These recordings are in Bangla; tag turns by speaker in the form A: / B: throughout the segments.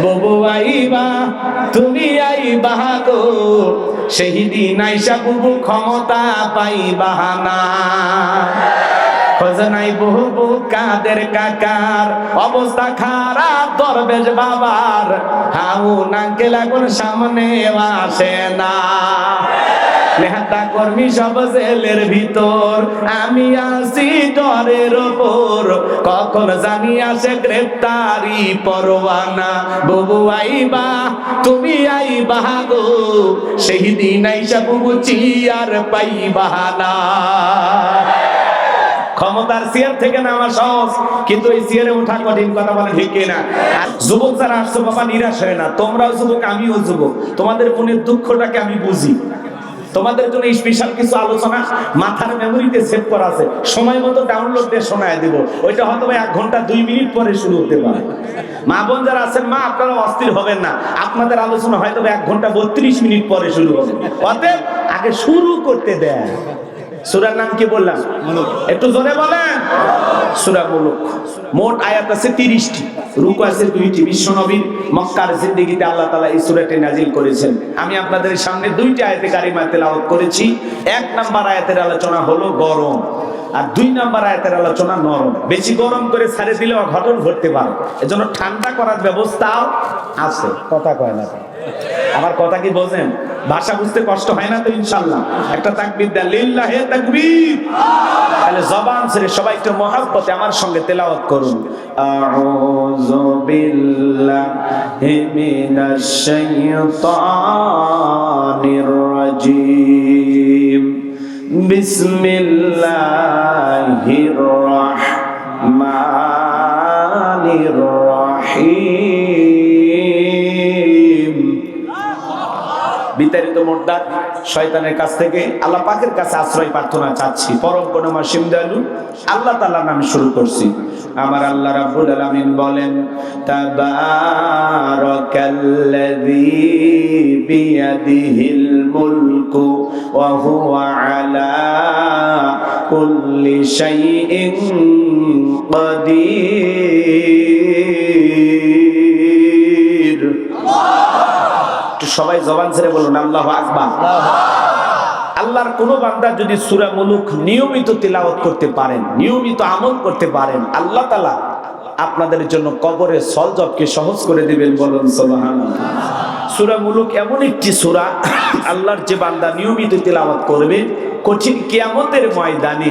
A: বুবু আইবা তুমি আইবা গো, সেই দিন আইসা বুবু ক্ষমতা পাইবা না। খোঁজনাই বুবু কাদের কাকার অবস্থা খারাপ, দরবেশ বাবার হাউন আঙ্কেল এখন সামনে আসে না। নেতা কর্মী সব জেলের ভিতর, আমি আছি ডরের ওপর, কখন জানি আসে গ্রেফতারি পরোয়ানা। বুবু আইবা তুমি আইবা গো, সেই দিন আইসা বুবু চিয়ার পাইবা না। ক্ষমতার চেয়ার থেকে নামা সহজ, কিন্তু এই চেয়ারে ওঠা কঠিন। কথা বলে ঠিক কিনা? আর যুবক যারা আসছো বাবা, নিরাশ হয় না। তোমরাও যুবক, আমিও যুবক, তোমাদের মনের দুঃখটাকে আমি বুঝি। তোমাদের জন্য স্পেশাল কিছু আলোচনা মাথার মেমোরিতে সেভ করা আছে, সময় মতো ডাউনলোড দিয়ে শোনায় দিব। ওইটা হয়তো 1 ঘন্টা 2 মিনিট পরে শুরু হতে পারে। মা বোন যারা আছেন, মা আপনারা অস্থির হবেন না, আপনাদের আলোচনা হয়তো 1 ঘন্টা 32 মিনিট পরে শুরু হবে। অতএব আগে শুরু করতে দেয়। সূরার নাম কি বললাম? একটু জোরে বলেন। সূরা মুলুক। মোট আয়াত আছে 30টি, রুকু আছে 2টি। বিশ্বনবীর মক্কার জিন্দেগিতে আল্লাহ তাআলা এই সূরাটি নাজিল করেছেন। আমি আপনাদের সামনে 2টি আয়াতে কারিমা তেলাওয়াত করেছি। 1 নাম্বার আয়াতের আলোচনা হলো গরম, আর 2 নাম্বার আয়াতের আলোচনা নরম। বেশি গরম করে ছাড়ে দিলে অঘটন ঘটতে পারে, এজন্য ঠান্ডা করার ব্যবস্থাও আছে। কথা কয় না? আমার কথা কি বোঝেন? ভাষা বুঝতে কষ্ট হয় না তো? ইনশাআল্লাহ একটা তাকবীর দেন, লিল্লাহি তাকবীর। তাহলে জবান ছেড়ে সবাই একটু মহব্বতে আমার সঙ্গে তেলাওয়াত করুন। আউযু বিল্লাহি মিনাশ শাইতানির রাজীম। বিসমিল্লাহির রাহমানির রহিম। বিতাড়িত মোর্দা শয়তানের কাছ থেকে আল্লাহ পাকের কাছে আশ্রয় প্রার্থনা চাচ্ছি। পরম করুণা সীম দয়ালু আল্লাহ তাআলার নামে শুরু করছি। আমার আল্লাহ রাব্বুল আলামিন বলেন, তাবারাকাল্লাযী বিয়াদিহিল মুলকু ওয়া হুয়া আলা কুল্লি শাইইন কাদির। সবাই জবান ছেড়ে বলুন আল্লাহু আকবার। আল্লাহর কোন বান্দা যদি সূরা মুলুক নিয়মিত তিলাওয়াত করতে পারেন, নিয়মিত আমল করতে পারেন, আল্লাহ তাআলা আপনাদের জন্য কবরের সলজবকে সহজ করে দিবেন। বলুন সুবহানাল্লাহ। সূরা মুলুক এমন একটি সূরা, আল্লাহর যে বান্দা নিয়মিত তিলাওয়াত করবে, কঠিন কিয়ামতের ময়দানে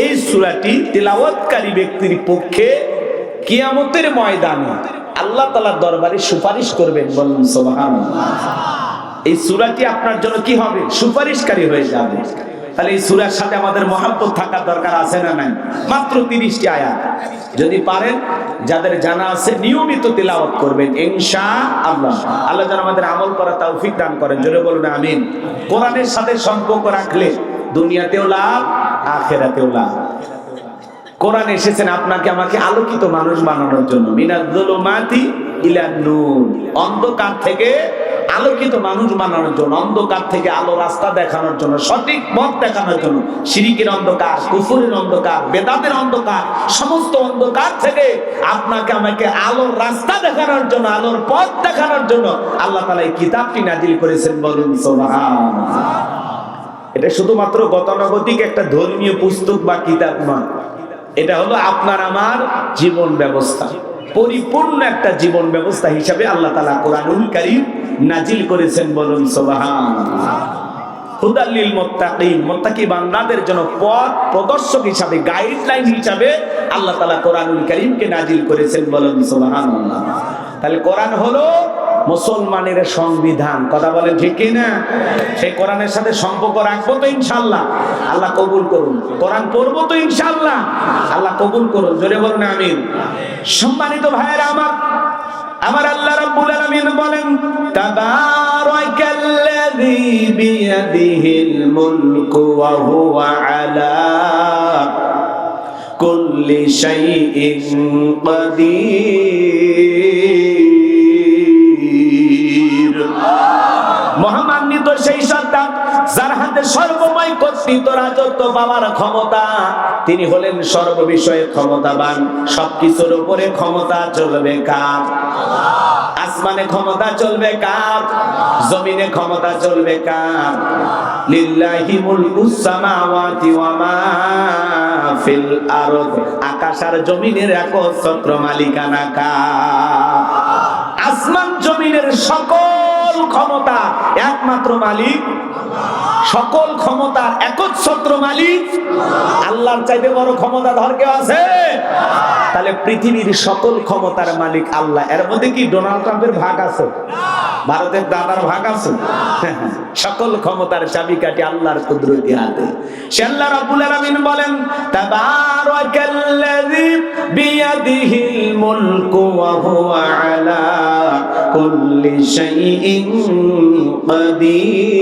A: এই সূরাটি তিলাওয়াতকারী ব্যক্তির পক্ষে কিয়ামতের ময়দানে আল্লাহ তাআলার দরবারে সুপারিশ করবেন। বলুন সুবহানাল্লাহ। এই সূরাটি আপনার জন্য কি হবে? সুপারিশকারী হয়ে যাবে। তাহলে এই সূরার সাথে আমাদের মহব্বত থাকার দরকার আছে না নাই? মাত্র 30টি আয়াত, যদি পারেন, যাদের জানা আছে, নিয়মিত তিলাওয়াত করবেন ইনশাআল্লাহ। আল্লাহ যেন আমাদের আমল করার তৌফিক দান করেন। জোরে বলুন আমিন। কোরআনের সাথে সম্পর্ক রাখলে দুনিয়াতেও লাভ, আখিরাতেও লাভ। কোরআন এসেছেন আপনাকে আমাকে আলোকিত মানুষ বানানোর জন্য। মিনাজ যুলুমাতি ইলান নূর, অন্ধকার থেকে আলোকিত মানুষ বানানোর জন্য, অন্ধকার থেকে আলো রাস্তা দেখানোর জন্য, সঠিক পথ দেখানোর জন্য। শিরকের অন্ধকার, কুফরের অন্ধকার, বেদাতের অন্ধকার, সমস্ত অন্ধকার থেকে আপনাকে আমাকে আলোর রাস্তা দেখানোর জন্য, আলোর পথ দেখানোর জন্য আল্লাহ তাআলা এই কিতাবটি নাজিল করেছেন। বলুন সুবহানাল্লাহ। এটা শুধুমাত্র গতানুগতিক একটা ধর্মীয় পুস্তক বা কিতাব নয়, এটা হলো আপনার আমার জীবন ব্যবস্থা, পরিপূর্ণ একটা জীবন ব্যবস্থা হিসাবে আল্লাহ তাআলা কোরআনুল কারীম নাজিল করেছেন। বলুন সুবহানাল্লাহ। হুদাল লিল মুত্তাকিন, মুত্তাকি বান্দাদের জন্য পথ প্রদর্শক হিসাবে, গাইডলাইন হিসাবে আল্লাহ তাআলা কোরআনুল কারীমকে নাজিল করেছেন। বলুন সুবহানাল্লাহ। তাহলে কোরআন হলো মুসলমানের সংবিধান। কথা বলেন ঠিক কি না? সেই কোরআনের সাথে সম্পর্ক রাখবো তো ইনশাআল্লাহ। আল্লাহ কবুল করুন। কোরআন পড়বো তো ইনশাআল্লাহ। আল্লাহ কবুল করুন। জোরে বলুন আমিন। সম্মানিত ভাইয়েরা আমার, আমার আল্লাহ রাব্বুল আলামিন বলেন, তাবারাকাল্লাযী বিয়াদিহিল মুলকু ওয়া হুয়া আলা কুল্লি শাইইন কাদির। মহামান্বিত সেই সত্তা যার হাতে সর্বময় কর্তৃত্ব, রাজত্ব পাওয়ার ক্ষমতা, তিনি হলেন সর্ববিষয়ে ক্ষমতাবান। সবকিছুর উপরে ক্ষমতা চলবে কার? আসমানে ক্ষমতা চলবে কার? জমিনে ক্ষমতা চলবে কার? লিল্লাহি মুলকুস সামাওয়াতি ওয়া মা ফিল আরদ। আকাশ আর জমিনের একচ্ছত্র মালিকানা কার? আসমান জমিনের সকল ক্ষমতা একমাত্র মালিক, সকল ক্ষমতার একচ্ছত্র মালিক আল্লাহর চাইতে বড় ক্ষমতাধর কেউ আছে? তাহলে পৃথিবীর সকল ক্ষমতার মালিক আল্লাহ। এর মধ্যে কি ডোনাল্ড ট্রাম্পের ভাগ আছে? ভারতের দাদার ভাগ আছে? সকল ক্ষমতার চাবিকাঠি আল্লাহর কুদরতি হাতে। সে আল্লাহ রাব্বুল আলামিন বলেন, তাবারাকাল্লাযী বিয়াদিহিল মুলকু ওয়া হুয়া আলা কুল্লি শাইইন কাদির।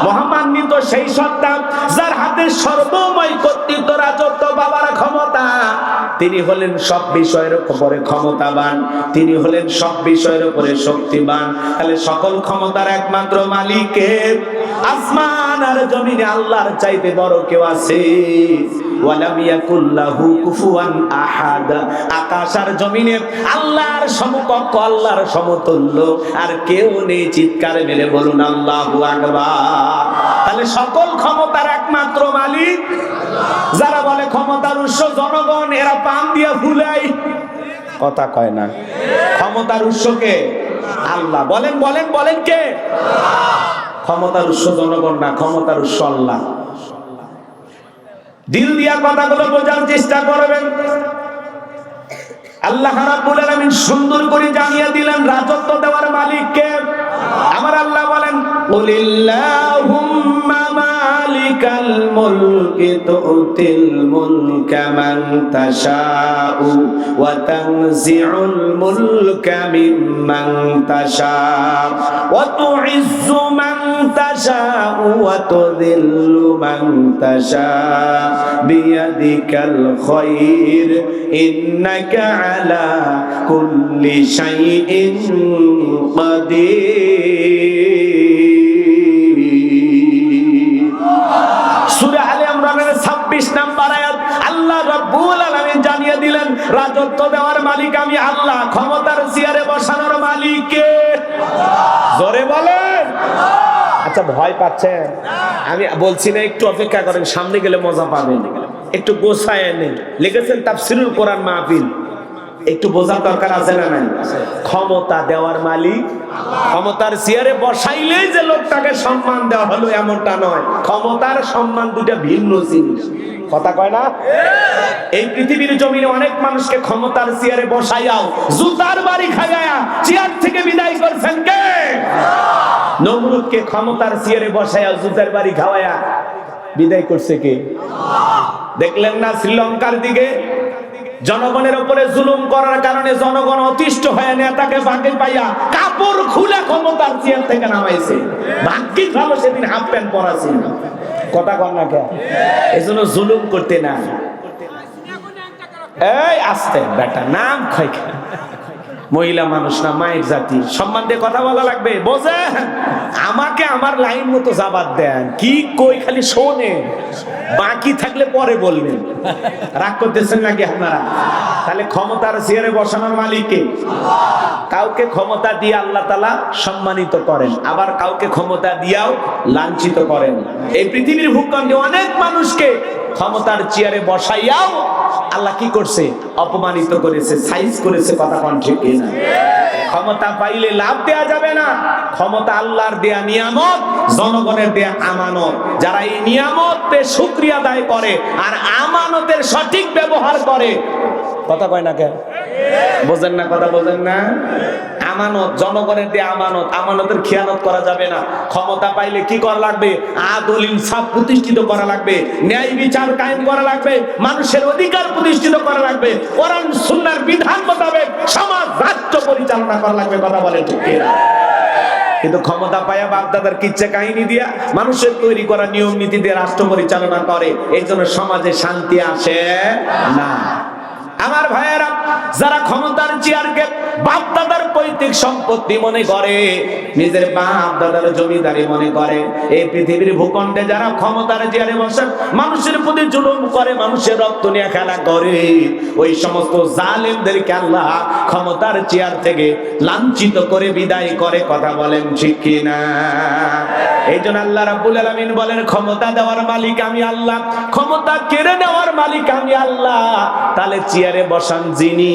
A: মহামান্বিত সেই সত্তা যার হাতে সর্বময় কর্তৃত্ব, রাজত্ব, বাবার ক্ষমতা। তিনি হলেন সব বিষয়ের উপরে ক্ষমতাবান, তিনি হলেন সব বিষয়ের উপরে শক্তিবান। তাহলে সকল ক্ষমতার একমাত্র মালিকে আসমান আর জমিনে আল্লাহর চাইতে বড় কেউ আছে? ওয়ালাম ইয়াকুল লাহু কুফুয়ান আহাদ। আকাশ আর জমিনে আল্লাহর সমকক্ষ, আল্লাহর সমতুল্য আর কেউ নেই। চিৎকার মেরে বলুন আল্লাহু আকবার। তাহলে সকল ক্ষমতার একমাত্র মালিক। যারা বলে ক্ষমতার উৎস জনগণ, এরা পান দিয়া ফুলাই, কথা কয় না। ক্ষমতার উৎস কে? আল্লাহ। বলেন বলেন বলেন কে? ক্ষমতার উৎস জনগণ না, ক্ষমতার উৎস আল্লাহ। দিল দিয়া কথাগুলো বোঝার চেষ্টা করবেন। আল্লাহ রাব্বুল আলামিন সুন্দর করে জানিয়ে দিলেন রাজত্ব দেওয়ার মালিক কে। আমার আল্লাহ বলেন, কুলিল্লাহুম্মা মালিকাল মুলকি তুতিল মুলকা মান তাশাউ ওয়া তানজিউল মুলকা মিম্মান তাশাউ ওয়া তুইজ্জু মান তাশাউ ওয়া তুযিল্লু মান তাশাউ বিয়াদিকাল খায়র ইন্নাকা আলা কুল্লি শাইইন কাদির। সূরা আলে ইমরানের 26 নম্বর আয়াত আল্লাহ রাব্বুল আলামিন জানিয়ে দিলেন রাজত্ব দেওয়ার মালিক আমি আল্লাহ, ক্ষমতার চেয়ারে বসানোর মালিক কে? জোরে বলেন। আচ্ছা ভয় পাচ্ছেন? আমি বলছি না, একটু অপেক্ষা করেন, সামনে গেলে মজা পাবেন। একটু গোছায় নেন। লিখেছেন তাফসীরুল কোরআন মাহফিল, একটু বোঝার দরকার আছে না নাই? ক্ষমতা দেওয়ার মালিক ক্ষমতার চেয়ারে বসাইলেই যে লোকটাকে সম্মান দেওয়া হলো এমনটা নয়। ক্ষমতার সম্মান দুটো ভিন্ন জিনিস, কথা কয় না? এই পৃথিবীর জমিনে অনেক মানুষকে ক্ষমতার চেয়ারে বসাইয়াও জুতার বাড়ি খাইয়া চেয়ার থেকে বিদায় করছেন কে? নমরুদকে ক্ষমতার চেয়ারে বসাইয়া জুতার বাড়ি খাওয়ায়া বিদায় করছে কে? দেখলেন না শ্রীলঙ্কার দিকে জনগণের উপরে জুলুম করার কারণে জনগণ অতিষ্ঠ হয়ে নেতাকে ভাগ্যে পাইয়া কাপড় খুলে ক্ষমতার চেয়ার থেকে নামাইছে। ভাগ্যিস ভালো সেদিন হাফ প্যান্ট পরা ছিল, কথা কর না কে? এজন্য জুলুম করতে না। এই আস্তে বেটা, নাম খাই, মহিলা মানুষ না, মায়ের জাতি, সম্মান দিয়ে কথা বলা লাগবে, বোঝেন? আমাকে আমার লাইন মতো জবাব দেন, কি কই খালি শোনে, বাকি থাকলে পরে বলবেন। রাগ করতেছেন নাকি আপনারা? তাহলে ক্ষমতার চেয়ারে বসানোর মালিককে। কাউকে ক্ষমতা দিয়ে আল্লাহ তাআলা সম্মানিত করেন, আবার কাউকে ক্ষমতা দিয়াও লাঞ্ছিত করেন। এই পৃথিবীর ভূখণ্ডে অনেক মানুষকে ক্ষমতার চেয়ারে বসাইয়াও আল্লাহ কি করছে? অপমানিত করেছে, সাইজ করেছে, কথা কোন ঠিক না? ক্ষমতা পাইলে লাভ দেয়া যাবে না। ক্ষমতা আল্লাহর দেয়া নিয়ামত, জনগণের দেয়া আমানত। যারা এই নিয়ামত পেয়ে শুকরিয়া আদায় করে আর আমানতের সঠিক ব্যবহার করে, কথা কয় না কেন? বোঝেন না? কথা বোঝেন না? আমানত, জনগণের দেয়া আমানত, আমানতের খেয়ানত করা যাবে না। ক্ষমতা পাইলে কি করা লাগবে? আদল ইনসাফ প্রতিষ্ঠিত করা লাগবে, ন্যায় বিচার কায়েম করা লাগবে, মানুষের অধিকার প্রতিষ্ঠিত করা লাগবে, কোরআন সুন্নাহর বিধান মোতাবেক সমাজ রাষ্ট্র পরিচালনা করা লাগবে, কথা বলেন ঠিক কিনা? কিন্তু ক্ষমতা পায়া বাপদাদার কিচ্ছা কাহিনী দিয়া মানুষের তৈরি করা নিয়ম নীতি দিয়ে রাষ্ট্র পরিচালনা করে, এই জন্য সমাজে শান্তি আসে না। আমার ভাইয়েরা, যারা ক্ষমতার চেয়ারকে বাপ দাদার পৈতৃক সম্পত্তি মনে করে, নিজের বাপ দাদার জমিদারি মনে করে। এই পৃথিবীর ভূখণ্ডে যারা ক্ষমতার চেয়ারে বসে মানুষের প্রতি জুলুম করে, মানুষের রক্ত নিয়ে খেলা করে, ওই সমস্ত জালেমদেরকে আল্লাহ ক্ষমতার চেয়ার থেকে লাঞ্ছিত করে বিদায় করে। কথা বলেন ঠিক কিনা? এই জন্য আল্লাহ রাব্বুল আলামিন বলেন, ক্ষমতা দেওয়ার মালিক আমি আল্লাহ, ক্ষমতা কেড়ে নেওয়ার মালিক আমি আল্লাহ। তাহলে চেয়ারে বসান যিনি,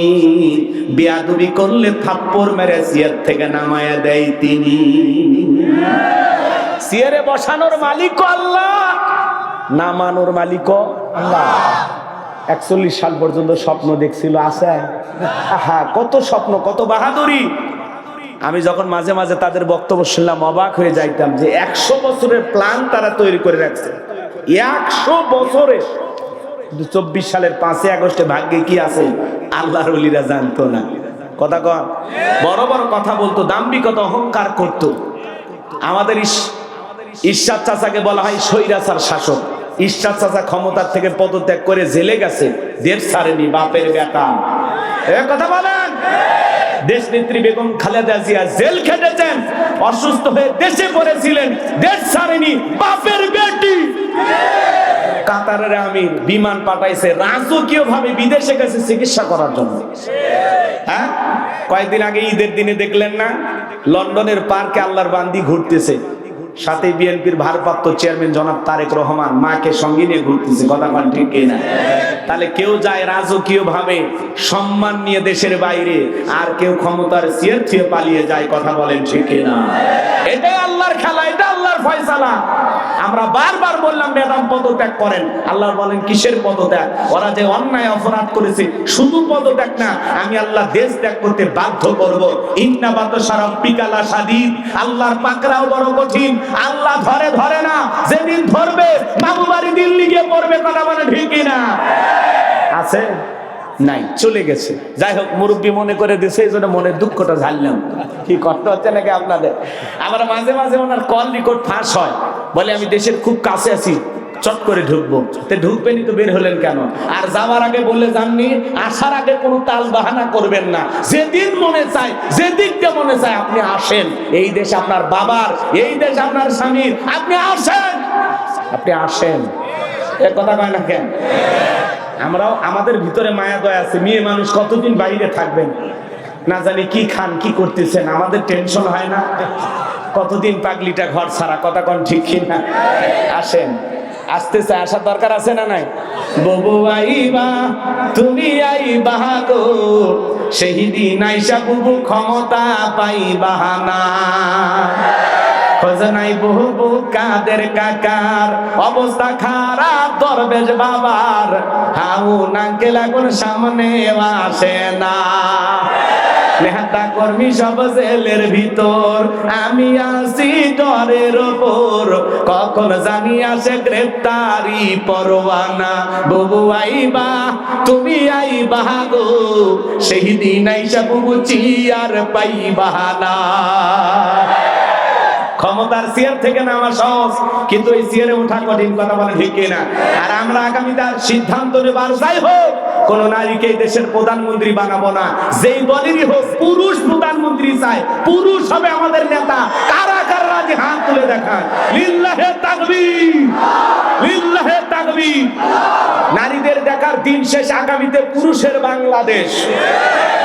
A: বেয়াদবি করলে থাপ্পড় মেরে চেয়ার থেকে নামায়া দেয় তিনি। চেয়ারে বসানোর মালিক আল্লাহ, নামানোর মালিক আল্লাহ। 41 সাল পর্যন্ত স্বপ্ন দেখছিল, আছে কত স্বপ্ন, কত বাহাদুরি। আমি যখন মাঝে মাঝে তাদের বক্তব্য শুনলাম অবাক হয়ে যাইতাম যে 100 বছরের প্ল্যান তারা তৈরি করে রাখছে। 100 বছরে 24 সালের 5 আগস্টে ভাগ্যে কি আছে আল্লাহর ওলিরা জানতো না। কথা কন, বড় বড় কথা বলতো, দাম্ভিকতা অহংকার করত। আমাদের ঈশ্বর চাচাকে বলা হয় স্বৈরাচার শাসক। ঈশ্বর চাচা ক্ষমতার থেকে পদত্যাগ করে জেলে গেছে, দেশ ছাড়েনি, বাপের বেটা। কথা বলেন। দেশ নেত্রী বেগম খালেদা জিয়া জেল খেটেছেন, অসুস্থ হয়ে দেশে পড়েছিলেন, দেশ ছাড়েনি, বাপের বেটি। কাতারের আমির বিমান পাঠাইছে রাজকীয় ভাবে বিদেশে গেছে চিকিৎসা করার জন্য। হ্যাঁ, কয়েকদিন আগে ঈদের দিনে দেখলেন না, লন্ডনের পার্কে আল্লাহর বান্দি ঘুরতেছে, সাথে বিএনপির ভারপ্রাপ্ত চেয়ারম্যান জনাব তারেক রহমান মাকে সঙ্গে নিয়ে ঘুরতেছে। কথা বলেন ঠিক কিনা? তাহলে কেউ যায় রাজকীয় ভাবে সম্মান নিয়ে দেশের বাইরে, আর কেউ ক্ষমতার চেয়ার থেকে পালিয়ে যায়। কথা বলেন ঠিক কিনা? এটাই আল্লাহর খেলা, এটা আল্লাহর ফয়সালা। আমরা বারবার বললাম ম্যাডাম পদত্যাগ করেন, আল্লাহ বলেন কিসের পদত্যাগ? ওরা যে অন্যায় অপরাধ করেছে, শুধু পদত্যাগ না, আমি আল্লাহ দেশ ত্যাগ করতে বাধ্য করব। ইন্না বাতশা রাব্বিকা লাশাদীদ, আল্লাহর পাকড়াও বড় কঠিন। আল্লাহ ধরে ধরে না, যেদিন ধরবে বাবুবাড়ি দিল্লি গিয়ে পড়বে। কথা বলে ঠিক কিনা? আছে নাই, চলে গেছে। যাই হোক, মুরব্বী মনে করে দিয়েছে, এই জন্য মনের দুঃখটা ঝাড়লাম। কি কষ্ট হচ্ছে নাকি আপনাদের? আবার মাঝে মাঝে ওনার কল রেকর্ড ফাঁস হয়, বলে আমি দেশের খুব কাছে আছি, চট করে ঢুকবো। ঢুকবেনই তো, বের হলেন কেন? আর যাওয়ার আগে বলে যাননি, আসার আগে কোনো তাল বাহানা করবেন না। যেদিন মনে চায়, যেদিকটা মনে চায় আপনি আসেন। এই দেশ আপনার বাবার, এই দেশ আপনার স্বামীর, আপনি আসেন, আপনি আসেন। এ কথা কয় না কেন? আমরাও, আমাদের ভিতরে মায়া দয়া আছে। মেয়ে মানুষ কতদিন বাইরে থাকবেন, না জানি কি খান, কি করতেছেন, আমাদের টেনশন হয় না? কতদিন পাগলিটা ঘর ছাড়া। কথা কন ঠিক কিনা? আসেন, আসতেছে, আসার দরকার আছে না নাই? ববু আইবা, তুমি আইবা গো, সেই দিন আইসা বুবু ক্ষমতা পাইবা না। খোঁজনাই বহু কাদের কাকার, অবস্থা খারাপ দরবেশ বাবার, হাউ নাকে লাগুন সামনে আসে না। নেতা কর্মী সব জেলের ভিতর, আমি আছি ডরের ওপর, কখন জানি আসে গ্রেফতারি পরোয়ানা। বুবু আইবা, তুমি আইবা গো, সেই দিন আইসা বুবু চিয়ার পাইবা না। ক্ষমতার চেয়ার থেকে নামা সহজ, কিন্তু এই চেয়ারে ওঠা কঠিন। কথা বলে ঠিক কিনা? আর আমরা আগামীতে সিদ্ধান্ত নেবার, যাই হোক, কোন নারীকে দেশের প্রধানমন্ত্রী বানাবো না। যেই দলেরই হোক, পুরুষ প্রধানমন্ত্রী চাই, পুরুষ হবে আমাদের নেতা। কারা কারা রাজি হাত তুলে দেখায়। লিল্লাহে তাকবীর, লিল্লাহে তাকবীর। নারীদের দেখার দিন শেষ, আগামীতে পুরুষের বাংলাদেশ।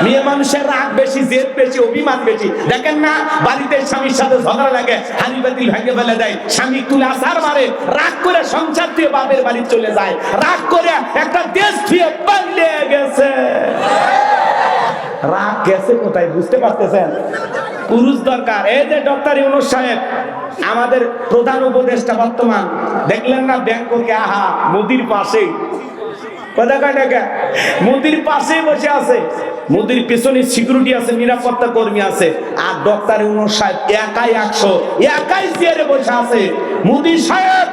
A: মেয়ে মানুষের রাগ বেশি, জেদ বেশি, অভিমান বেশি। দেখেন না, বাড়িতে স্বামীর সাথে ঝগড়া লাগে, হাড়ি বাতিল ভেঙে ফেলে দেয়, স্বামী তুলে আসার মারে, রাগ করে সংসার দিয়ে বাপের বাড়ি চলে যায়, রাগ করে একটা দেশ দিয়ে পালিয়ে গেছে। রাগ গেছে কোথায় বুঝতে পারতেছেন? পুরুষ দরকার। এই যে ডক্টর ইউনূস সাহেব আমাদের প্রধান উপদেষ্টা বর্তমান, দেখলেন না ব্যাংককে, আহা মোদির পাশেই, কথা কয় টাকা মোদির পাশেই বসে আছে, মোদির পেছনে সিকিউরিটি আছে, নিরাপত্তা কর্মী আছে, আর ডক্টর ইউনূস সাহেব একাই 100, একাই চেয়ারে বসে আছে। মোদি সাহেব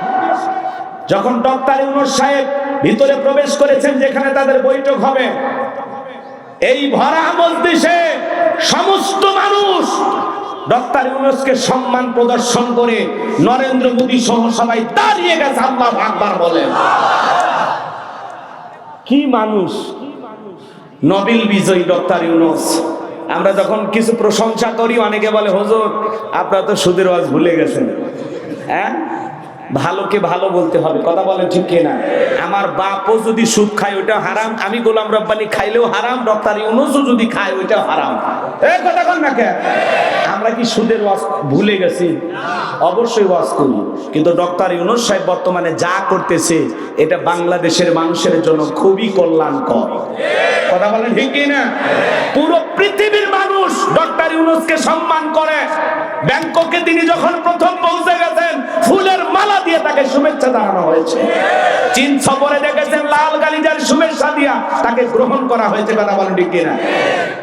A: যখন ডক্টর ইউনূস সাহেব ভিতরে প্রবেশ করেছেন, যেখানে তাদের বৈঠক হবে, এই ভরা মজলিসে সমস্ত মানুষ ডক্টর ইউনূসকে সম্মান প্রদর্শন করে নরেন্দ্র মোদী সহ সবাই দাঁড়িয়ে গেছে। আল্লাহু আকবার বলেন। কি মানুষ! নোবেল বিজয়ী ডক্টর ইউনূস, আমরা যখন কিছু প্রশংসা করি অনেকে বলে হুজুর আপনারা তো সুদের ওয়াজ ভুলে গেছেন। হ্যাঁ, ভালোকে ভালো বলতে হবে, কথা বলেন ঠিক কিনা? আমার বাপও যদি সুদ খায় ওইটা হারাম, আমি গোলাম রব্বানি খাইলেও হারাম, ডক্টর ইউনূসও যদি খায় ওইটা হারাম। এই কথা বল না কেন? আমরা কি সুদের ওয়াজ ভুলে গেছি? অবশ্যই ওয়াজ করি, কিন্তু ডক্টর ইউনূস সাহেব বর্তমানে যা করতেছে এটা বাংলাদেশের মানুষের জন্য খুবই কল্যাণকর, কথা বলেন ঠিক কিনা? পুরো পৃথিবীর মানুষ ডক্টর ইউনূসকে সম্মান করে। ব্যাংককে তিনি যখন প্রথম পৌঁছে গেছেন ফুলের মালা দিয়ে তাকে শুভেচ্ছা জানানো হয়েছে। চীন সফরে দেখেছেন লাল গালিচার শুভেচ্ছা দিয়া তাকে গ্রহণ করা হয়েছে, কথা বলেন ঠিক কিনা?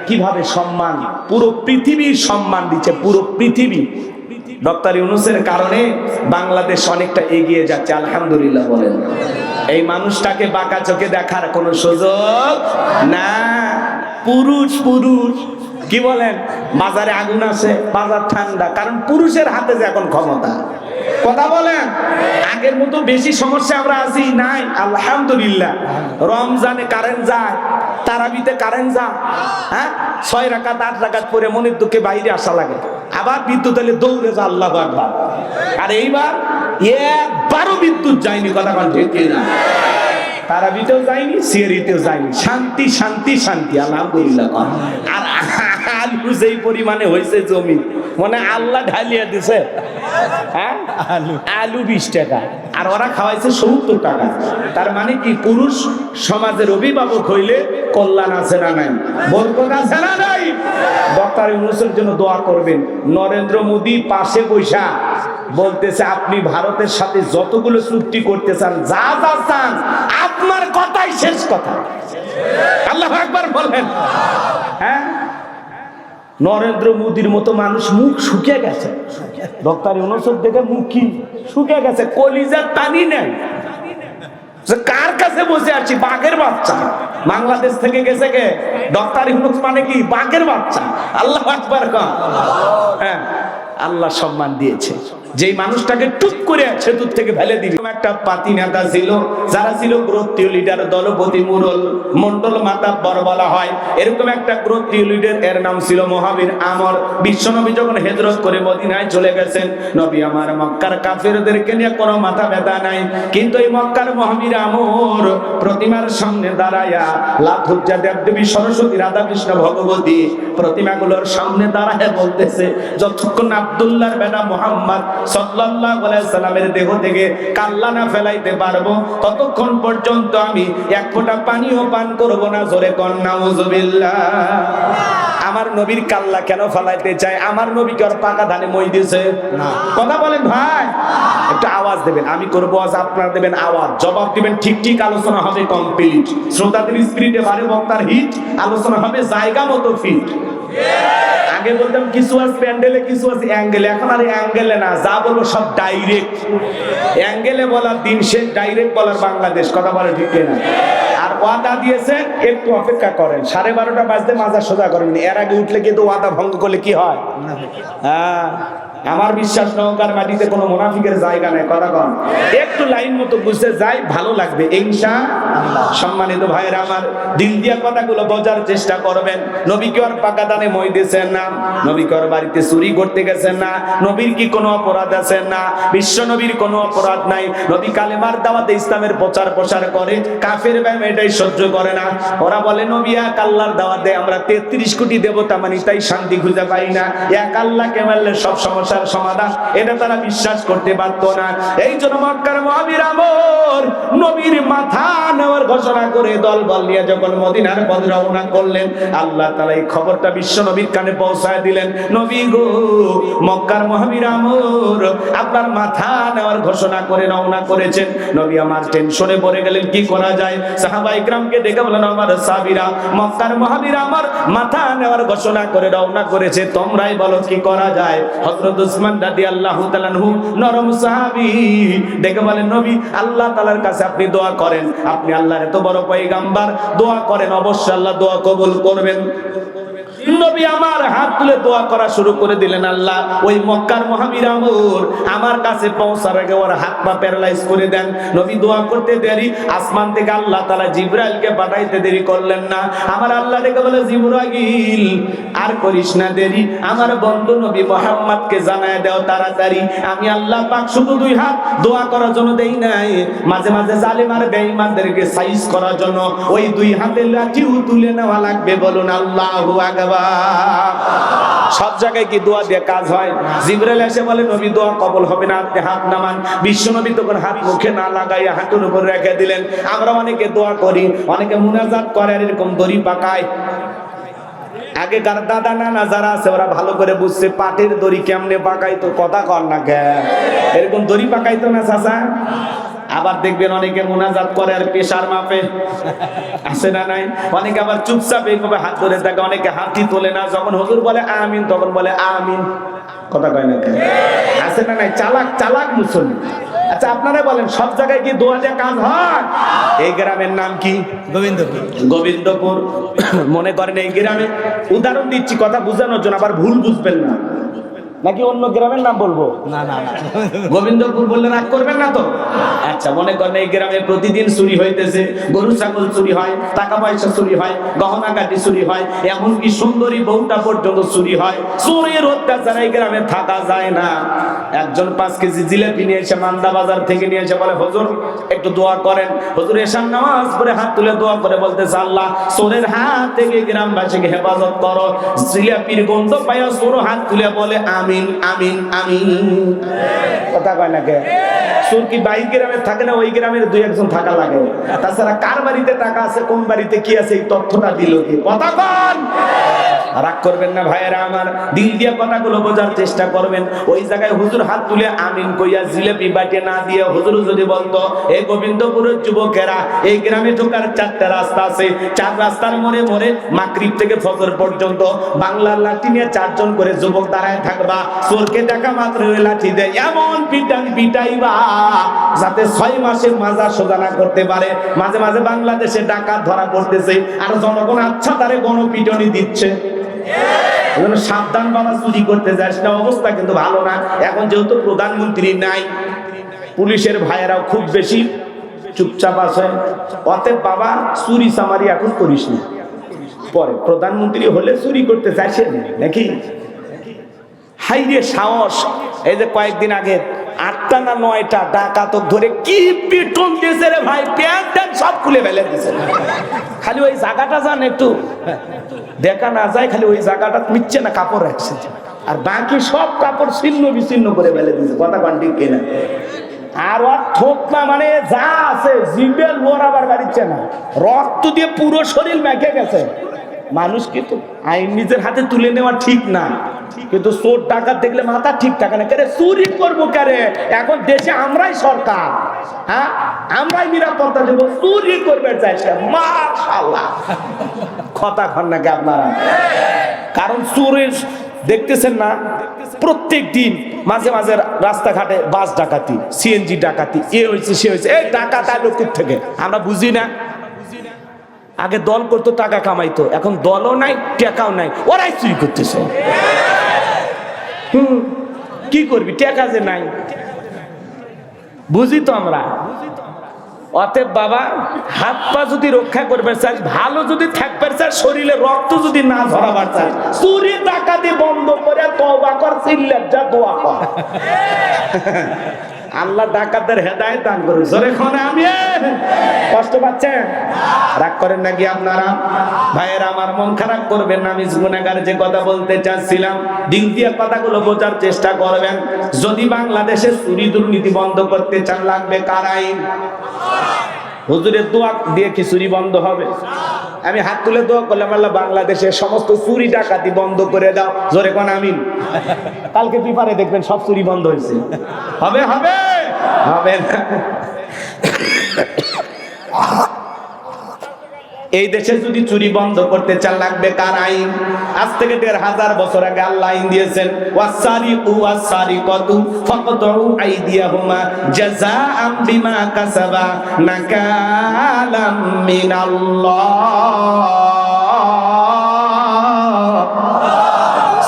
A: কিভাবে সম্মান, পুরো পৃথিবীর সম্মান দিচ্ছে, পুরো পৃথিবী। ডক্টর ইউনূসের কারণে বাংলাদেশ অনেকটা এগিয়ে যাচ্ছে, আলহামদুলিল্লাহ বলেন। এই মানুষটাকে বাঁকা চোখে দেখার কোনো সুযোগ না। পুরুষ পুরুষ কি বলেন? বাজারে আগুন আছে, বাজার ঠান্ডা, কারণ পুরুষের হাতে যে এখন ক্ষমতা, কথা বলেন। আগের মতো বেশি সমস্যা আমরা আছি নাই, আলহামদুলিল্লাহ। রমজানে কারেন্ট যায়, তারাবিতে কারেন্ট যায়, হ্যাঁ 6 রাকাত 8 রাকাত পরে মনের দুঃখে বাইরে আসা লাগে, আবার বিদ্যুৎ এলে দৌড়ে যা, আল্লাহু আকবার। আর এইবার একবারও বিদ্যুৎ যায়নি, কথা বলেন ঠিক কিনা? তারাবিতেও যায়নি, সিয়ারিতেও যায়নি, শান্তি শান্তি শান্তি, আলহামদুলিল্লাহ। আর আলু যেই পরিমাণে হয়েছে জমি, মনে আল্লাহ ঢালিয়া দিছে। হ্যাঁ, আলু 20 টাকা আর ওরা খাওয়াইছে 70 টাকা। তার মানে কি পুরুষ সমাজের অভিভাবক হইলে কল্যাণ আছে না নাই? বরকত আছে না নাই? ডক্টর ইউনূসের জন্য দোয়া করবেন। নরেন্দ্র মোদী পাশে বৈশা বলতেছে আপনি ভারতের সাথে যতগুলো চুক্তি করতে চান, যা যা চান, আপনার কথাই শেষ কথা। আল্লাহু আকবার বলেন। হ্যাঁ, নরেন্দ্র মোদীর মতো মানুষ মুখ শুকিয়ে গেছে, ডক্টর ইউনূসের দেখে মুখ কি শুকিয়ে গেছে, কলিজার টানি নেই। কার কাছে বসে আছি? বাঘের বাচ্চা। বাংলাদেশ থেকে গেছে কে? ডক্টর ইউনূস মানে কি? বাঘের বাচ্চা। আল্লাহু আকবার। হ্যাঁ, আল্লাহ সম্মান দিয়েছে। যেই মানুষটাকে টুক করে সেতুর থেকে ফেলে দিল। একটা পাতি নেতা ছিল, যারা ছিল গোত্রীয় লিডার, দলপতি, মুরল, মন্ডল মাতাব্বর বলা হয়। এরকম একটা গোত্রীয় লিডার, এর নাম ছিল মহাবীর আমর। বিশ্বনবী যখন হিজরত করে মদিনায় চলে গেছেন, নবী আমার মক্কার কাফেরদেরকে নিয়ে কোনো মাথা ব্যথা নাই, কিন্তু এই মক্কার মহাবীর আমর প্রতিমার সামনে দাঁড়ায়া, লাথুজ্জা দেবদেবী সরস্বতী, রাধা কৃষ্ণ ভগবতী প্রতিমাগুলোর সামনে দাঁড়ায় বলতেছে, যতক্ষণ আব্দুল্লাহর বেটা মুহাম্মদ সাল্লাল্লাহু আলাইহি সাল্লামের দেহ থেকে কাল্লা না ফেলাইতে পারবো, ততক্ষণ পর্যন্ত আমি এক ফোঁটা পানিও পান করব না। জোরে কোন নাউজুবিল্লাহ। আমার নবীর কাল্লা কেন ফেলাইতে চায়? আমার নবী কি আর পাকা ধানে মই দিয়েছে? না। কথা বলেন ভাই, একটা আওয়াজ দেবেন, আমি করব আওয়াজ, আপনারা দেবেন আওয়াজ, জবাব দিবেন ঠিক ঠিক। আলোচনা হবে কমপ্লিট, শ্রোতাদের স্পিরিটে বাড়ে, বক্তার হিট, আলোচনা হবে জায়গা মতো ফিট। আগে বলতাম কিছু আছে প্যান্ডেলে, কিছু আছে অ্যাঙ্গেলে, এখন আর অ্যাঙ্গেলে না, যা বলবো সব ডাইরেক্ট। অ্যাঙ্গেলে বলার দিন শেষ, ডাইরেক্ট বলার বাংলাদেশ, কথা বলে ঠিক না? আর ওয়াদা দিয়েছেন, একটু অপেক্ষা করেন, 12:30 বাজতে মাজার সোজা করবেন। এর আগে উঠলে কিন্তু ওয়াদা ভঙ্গ করলে কি হয়? হ্যাঁ, আমার বিশ্বাস নওগাঁর মাটিতে কোনো মুনাফিকের জায়গা নেই, কথা কন। একটু লাইন মতো বুঝতে যাই, ভালো লাগবে ইনশাআল্লাহ। সম্মানিত ভাইয়েরা আমার, দিল দিয়া কথাগুলো বোঝার চেষ্টা করবেন। নবী কি আর পাকা দানে মই দিয়েছেন না? নবী কি আর বাড়িতে চুরি করতে গেছেন না? নবীর কি কোনো অপরাধ আছে না? বিশ্ব নবীর কোনো অপরাধ নাই। নবী কালেমার দাওয়াতে ইসলামের প্রচার প্রসার করে, কাফের ভাই এটাই সহ্য করে না। ওরা বলে নবী এক আল্লাহর দাওয়াতে আমরা 33 কোটি দেবতা মানি, তাই শান্তি খুঁজে পাই না। এক আল্লাহকে মানলে সব সমস্যা সমাধান, এটা তারা বিশ্বাস করতে পারত না। এই জন্য মক্কার মহাবীর আমর নবীর মাথা নেওয়ার ঘোষণা করে দলবল নিয়ে যখন মদিনার পথে রওনা করলেন, আল্লাহ তাআলা এই খবরটা বিশ্ব নবীর কানে পৌঁছায় দিলেন। নবী গো, মক্কার মহাবীর আমর আপনার মাথা নেওয়ার ঘোষণা করে রওনা করেছেন। নবী আমার টেনশনে পড়ে গেলেন, কি করা যায়? সাহাবায়ে কিরামকে ডেকে বলেন, আমার সাহাবীরা, মক্কার মহাবীর আমার মাথা নেওয়ার ঘোষণা করে রওনা করেছে, তোমরাই বলো কি করা যায়? হযরত উসমান রাদিয়াল্লাহু তাআলা আনহু, নরম সাহাবী, ডেকে বলেন, নবী আল্লাহ তাআলার কাছে আপনি দোয়া করেন, আপনি আল্লাহর এত বড় পয়গম্বর, দোয়া করেন, অবশ্যই আল্লাহ দোয়া কবুল করবেন। নবী আমার হাত তুলে দোয়া করা শুরু করে দিলেন, আল্লাহ ওই মক্কার মহাবীর আমর আমার কাছে পৌঁছার আগে ওর হাত পা প্যারালাইজ করে দেন। নবী দোয়া করতে দেরি, আসমান থেকে আল্লাহ তাআলা জিবরাইলকে পাঠাইতে দেরি করলেন না। আমার আল্লাহ ডেকে বলে, জিবরাইল আর করিস না দেরি, আমার বন্ধু নবী মুহাম্মদকে জানায় দাও তাড়াতাড়ি। আমি আল্লাহ পাক শুধু দুই হাত দোয়া করার জন্য দেই নাই, মাঝে মাঝে জালিম আর বেঈমানদেরকে সাইজ করার জন্য ওই দুই হাতে লাঠিও তুলে নেওয়া লাগবে। বলুন আল্লাহু আকবার। সব জায়গায় কি দোয়া দিয়ে কাজ হয়? জিবরাইল এসে বলে নবী দোয়া কবুল হবে না, আপনি হাত নামান। বিশ্ব নবী তখন হাত মুখে না লাগাইয়া হাঁটুর উপর রেখে দিলেন। আমরা অনেকে দোয়া করি, অনেকে মুনাজাত করে আর এরকম দড়ি পাকায়। আগেকার দাদা নানা যারা আছে ওরা ভালো করে বুঝছে পাটের দড়ি কেমনে পাকাইতো, কথা কর না কে, এরকম দড়ি পাকাইতো না চাচা। আবার দেখবেন অনেকে মুনাজাত করে আর পেশার মাপে, আছে না নাই? অনেকে আবার চুপচাপ এইভাবে হাত ধরে থাকে, অনেকে হাতই তোলে না। যখন হুজুর বলে আমিন তখন বলে আমিন, কথা কয় না কেন? আছে না নাই? চালাক চালাক মুসল্লি। আচ্ছা আপনারা বলেন সব জায়গায় কি দোয়া দিয়ে কাজ হয়? এই গ্রামের নাম কি? গোবিন্দপুর। গোবিন্দপুর। মনে করেন এই গ্রামে, উদাহরণ দিচ্ছি কথা বোঝানোর জন্য, আবার ভুল বুঝবেন না। নাকি অন্য গ্রামের নাম বলবো? না না, গোবিন্দপুর বললে রাগ করবেন না তো? আচ্ছা মনে করেন এই গ্রামে প্রতিদিন চুরি হইতেছে, গরু ছাগল চুরি হয়, টাকা পয়সা চুরি হয়, গহনা গাটি চুরি হয়, এমনকি সুন্দরী বউটা পর্যন্ত চুরি হয়। চোরের অত্যাচার এই গ্রামে থাকা যায় না। একজন 5 কেজি জিলাপি নিয়ে এসে মান্দা বাজার থেকে নিয়ে এসে বলে হুজুর একটু দোয়া করেন। হুজুর এশার নামাজ পড়ে হাত তুলে দোয়া করে বলতেছে আল্লাহ চোরের হাত থেকে গ্রামবাসীকে হেফাজত করো। জিলাপির গন্ধ পাইয়া চোর হাত তুলে বলে আমিন আমিন আমিন, কথা কয় না কে? চোর কি বাইক গ্রামে থাকে না, ওই গ্রামের 2-1 থাকা লাগে। তাছাড়া কার বাড়িতে টাকা আছে, কোন বাড়িতে কি আছে, এই তথ্যটা দিল কি? কথা কন। রাগ করবেন না ভাইয়েরা আমার, দিল দিয়ে কথাগুলো বোঝার চেষ্টা করবেন। ওই জায়গায় হুজুর হাত তুলে আমিন কইয়া জিলাপি বাটে না দিয়ে হুজুর যদি বলতো এই গোবিন্দপুরের যুবকেরা এই গ্রামে ঢোকার 4টা রাস্তা আছে, 4 রাস্তার মোড়ে মোড়ে মাগরিব থেকে ফজর পর্যন্ত বাংলার লাঠি নিয়ে 4 জন করে যুবক দাঁড়ায় থাকবা, চোরকে দেখা মাত্র ওই লাঠি দেয় এমন পিটান পিটাইবা যাতে 6 মাসে মাজা সোজা না করতে পারে। মাঝে মাঝে বাংলাদেশে ডাকাত ধরা পড়তেছে আর জনগণ আচ্ছা তারে গণপিটনি দিচ্ছে। সাবধান বাবা, চুরি করতে যাস না, অবস্থা কিন্তু ভালো না। এখন যেহেতু প্রধানমন্ত্রী নাই, পুলিশের ভাইয়েরাও খুব বেশি চুপচাপ আছে, অতএব বাবা চুরি চামারি এখন করিস না। পরে প্রধানমন্ত্রী হলে চুরি করতে চাইছে নাকি? হাইরে সাহস! এই যে কয়েকদিন আগে 8টা না 9টা ডাকাত ধরে কি পিটন দিয়েছে রে ভাই, প্যান্ট ট্যান্ট সব খুলে ফেলে দিয়েছে। খালি ওই জায়গাটা যান একটু দেখা না যায়, খালি ওই জায়গাটা মিচ্ছে না কাপড় রাখছে, আর বাকি সব কাপড় ছিন্ন বিচ্ছিন্ন করে ফেলে দিয়েছে। কথা কান ঠিক কিনা? আর ওর থোপনা মানে যা আছে জিবেল ওর আবার বাড়িচ্ছে না, রক্ত দিয়ে পুরো শরীর মেখে গেছে। মানুষ কিন্তু আইন নিজের হাতে তুলে নেওয়া ঠিক না, কিন্তু চোর ডাকাত দেখলে মাথা ঠিক থাকে না। কেরে চুরি করবো কেরে? এখন দেশে আমরাই সরকার, হ্যাঁ আমরাই নিরাপত্তা দেবো, চুরি করবে চাইছে মাশাআল্লাহ। কথা কন নাকি আপনারা? কারণ চোরের দেখতেছেন না প্রত্যেক দিন মাঝে মাঝে রাস্তাঘাটে বাস ডাকাতি, সিএনজি ডাকাতি, এ হয়েছে সে হয়েছে। এই ডাকাত আলো থেকে আমরা বুঝি না। আগে দল করতো, টাকা কামাইতো, এখন দলও নাই টাকাও নাই, ওরাই চুরি করতেছে। কি করবি, টাকা যে নাই, বুঝি তো আমরা। অতএব বাবা হাত পা যদি রক্ষা করবে চাস, ভালো যদি থাকবে চাস, শরীরে রক্ত যদি না ঝরাবার চাস, চুরি ডাকাতি বন্ধ করে তওবা কর, সিল্লাত যা দোয়া কর। আল্লাহ ডাকাতদের হেদায়েত দান করুন। জোরে কোন আমিন। কষ্ট পাচ্ছেন? রাগ করেন নাকি আপনারা? ভাইয়েরা আমার, মন খারাপ করবেন না। আমি গুনাহগার যে কথা বলতে চাচ্ছিলাম, দিল দিয়ে কথাগুলো বোঝার চেষ্টা করবেন। যদি বাংলাদেশে চুরি দুর্নীতি বন্ধ করতে চান, লাগবে কার আইন? হুজুরের দোয়া দিয়ে কি চুরি বন্ধ হবে? আমি হাত তুলে দোয়া করলাম, আল্লাহ বাংলাদেশের সমস্ত চুরি ডাকাতি বন্ধ করে দাও। জোরে কোন আমিন। কালকে পেপারে দেখবেন সব চুরি বন্ধ হয়েছে। হবে হবে হবে না। এই দেশে যদি চুরি বন্ধ করতে চান, লাগবে কার আইন? আজ থেকে 1500 বছর আগে আল্লাহ আইন দিয়েছেন, ওয়াসারিকু ওয়াসারিকাতু ফাকতউ আইদিয়াহুমা জাযাআম বিমা কাসাবা নাকালাম মিনাল্লাহ।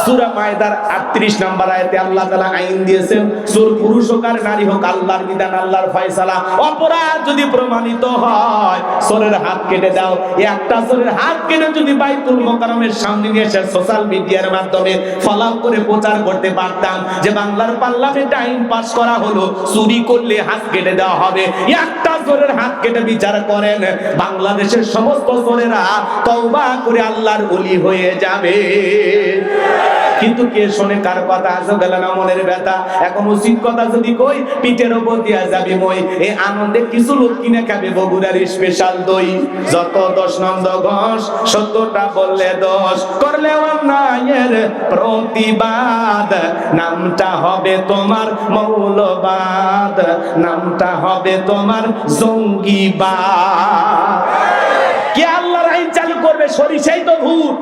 A: সূরা মায়দার 38 নম্বর আয়াতে আল্লাহ তাআলা আইন দিয়েছেন, চোর পুরুষ হোক আর নারী হোক, আল্লাহর বিধান, আল্লাহর ফয়সালা। অপরাধ যদি প্রমাণিত হয়, চোরের হাত কেটে দাও। একটা চোরের হাত কেটে যদি বাইতুল মোকাররমের সামনে নিয়ে এসে সোশ্যাল মিডিয়ার মাধ্যমে ফলাও করে প্রচার করতে পারতাম যে বাংলার পার্লামেন্টে আইন পাস করা হলো, চুরি করলে হাত কেটে দেওয়া হবে, একটা চোরের হাত কেটে বিচার করেন, বাংলাদেশের সমস্ত চোরেরা তওবা করে আল্লাহর ওলি হয়ে যাবে। কিন্তু কে শোনে কার কথা? আসো গেল না মনের ব্যথা। এখন উচিত কথা যদি কই, পিঠের ওপর দিয়া যাবে মই। এই আনন্দে কিছু লোক কিনে খাবে বগুড়ার স্পেশাল দই। যত দোষ নন্দ ঘোষ, সত্যটা বললে দোষ, করলে অন্যায়ের প্রতিবাদ, নামটা হবে তোমার মৌলবাদ, নামটা হবে তোমার জঙ্গিবাদ। কে আল্লাহর আইন চালু করবে? সরিষাই তো ভূত।